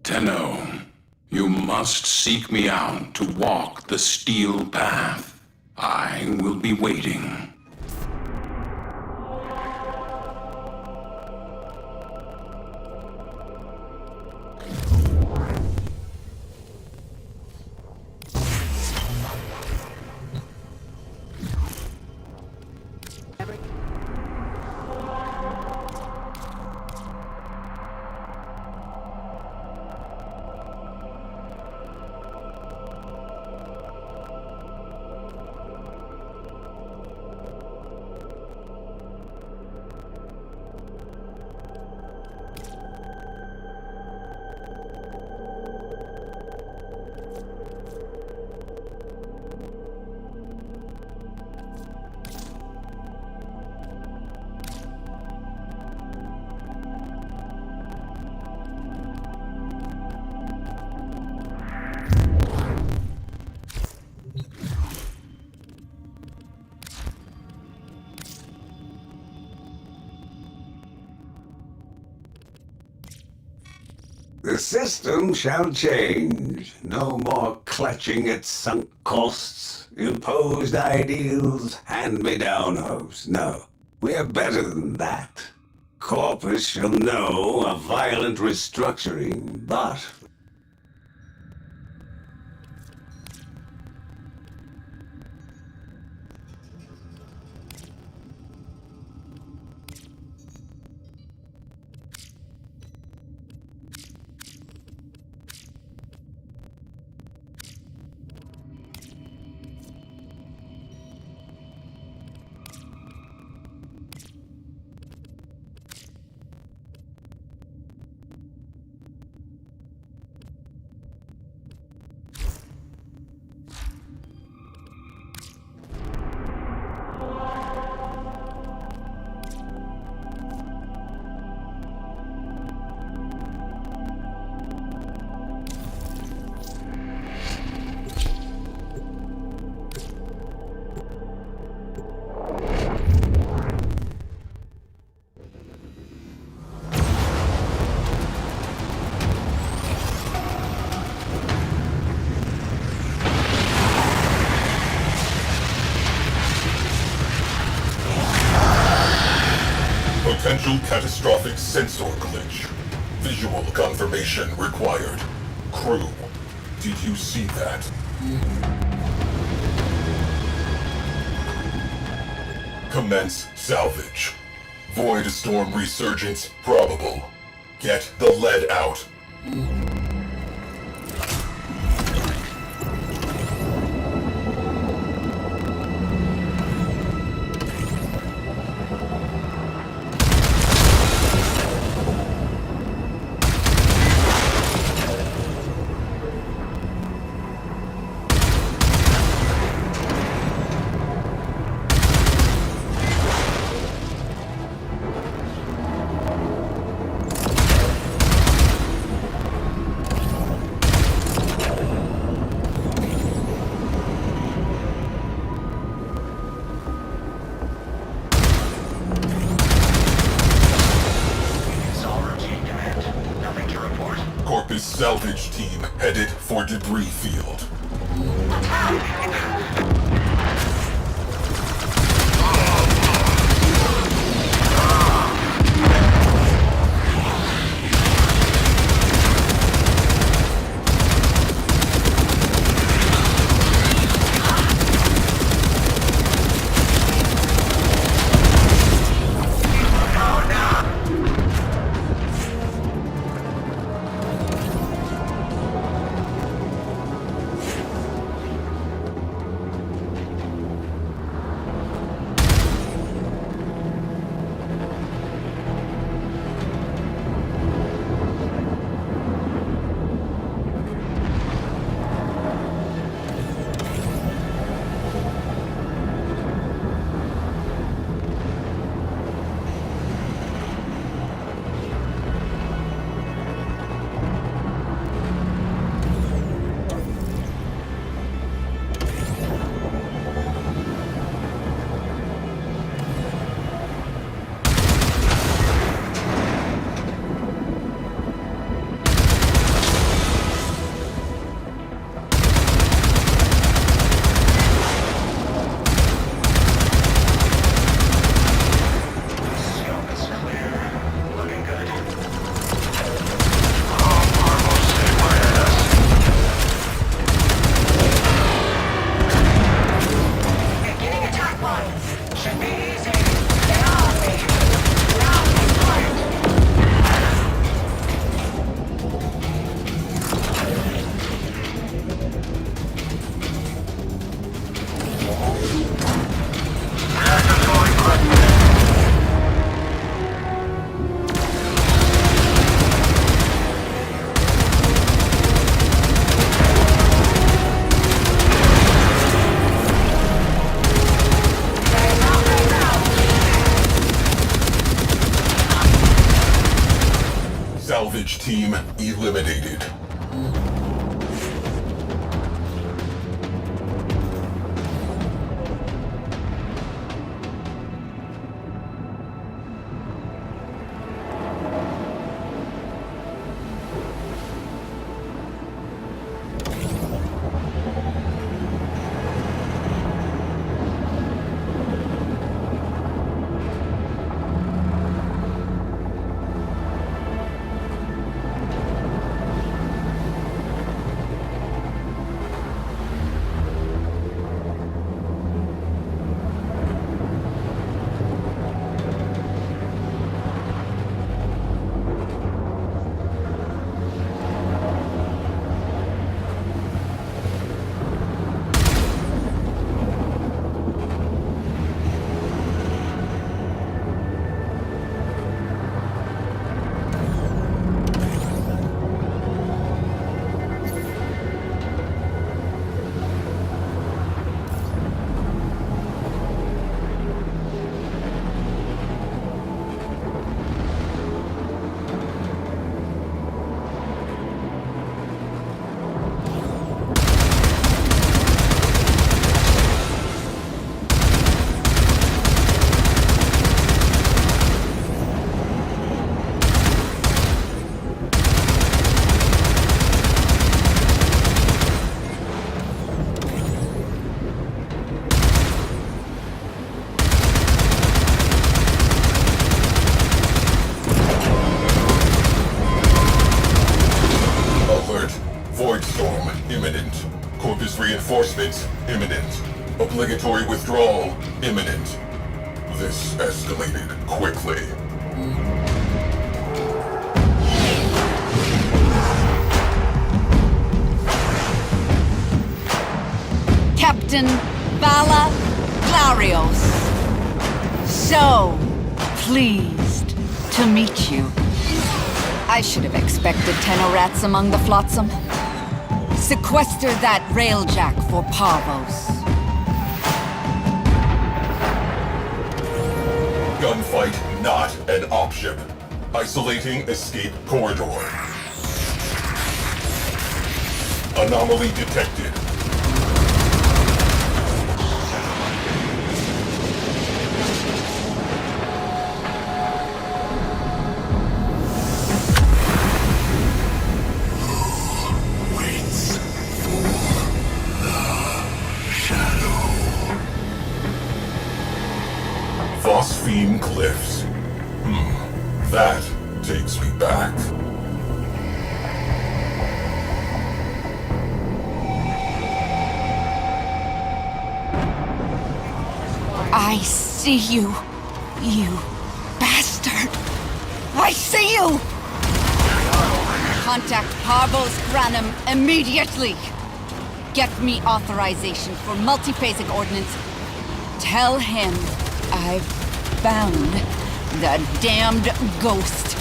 Tenno, you must seek me out to walk the steel path. I will be waiting. The system shall change. No more clutching at sunk costs, imposed ideals, hand-me-down hopes. No, we are better than that. Corpus shall know a violent restructuring, but Potential catastrophic sensor glitch. Visual confirmation required. Crew, did you see that? Commence salvage. Void storm resurgence probable. Get the lead out. Corpus salvage team headed for debris field. Salvage team eliminated. Reinforcements imminent. Obligatory withdrawal imminent. This escalated quickly. Captain Vala Clarios. So pleased to meet you. I should have expected tenorats among the flotsam. Sequester that railjack for Parvos. Gunfight not an option. Isolating escape corridor. Anomaly detected. Phosphine Cliffs. That takes me back. I see you, you bastard. I see you! Contact Parvos Granum immediately. Get me authorization for multiphasic ordnance. Tell him I've found the damned ghost.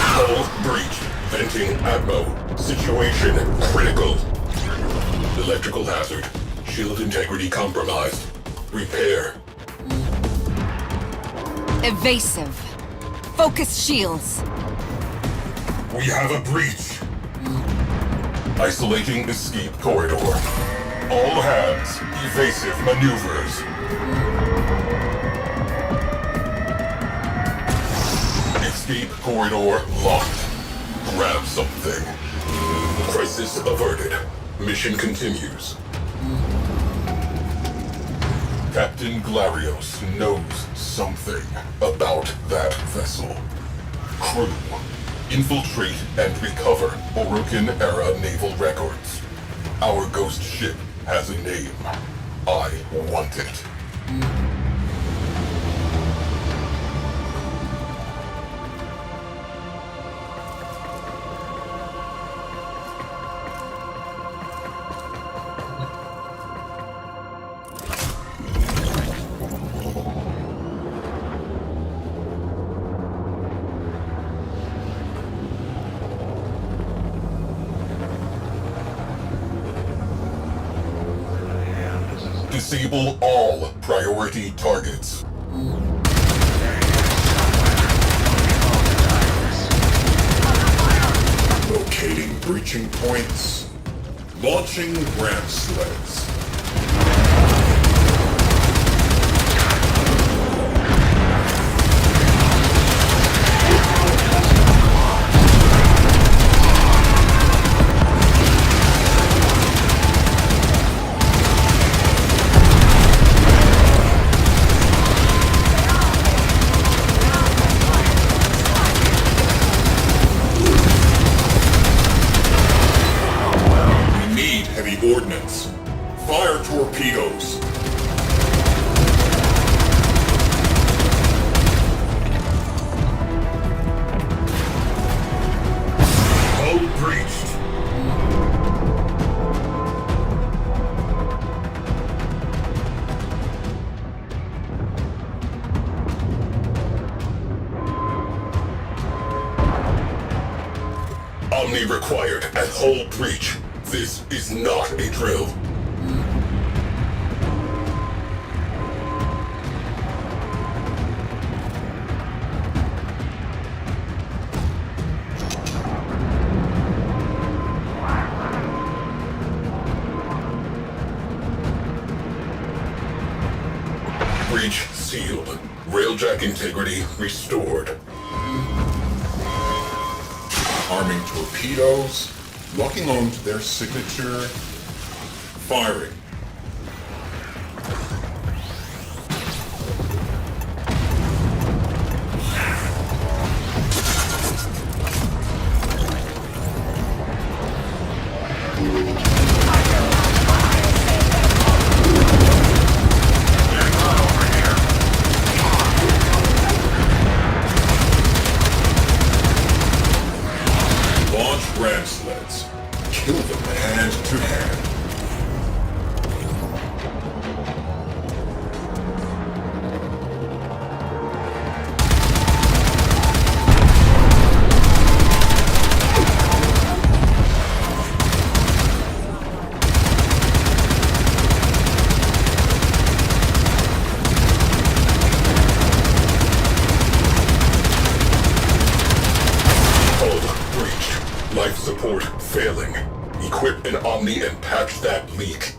Hull breach. Venting ammo. Situation critical. Electrical hazard. Shield integrity compromised. Repair. Evasive. Focus shields. We have a breach. Isolating escape corridor. All hands, evasive maneuvers. Escape corridor locked. Grab something. Crisis averted. Mission continues. Captain Glarios knows something about that vessel. Crew. Infiltrate and recover Orokin-era naval records. Our ghost ship has a name. I want it. Disable all priority targets. Locating breaching points. Launching ramp sleds. Ordnance. Fire torpedoes. Hull breached. Omni required at hull breach. This is not a drill. Breach sealed. Railjack integrity restored. Arming torpedoes. Locking on to their signature. Firing. support failing. Equip an Omni and patch that leak.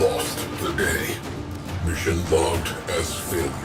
Lost the day. Mission logged as failure.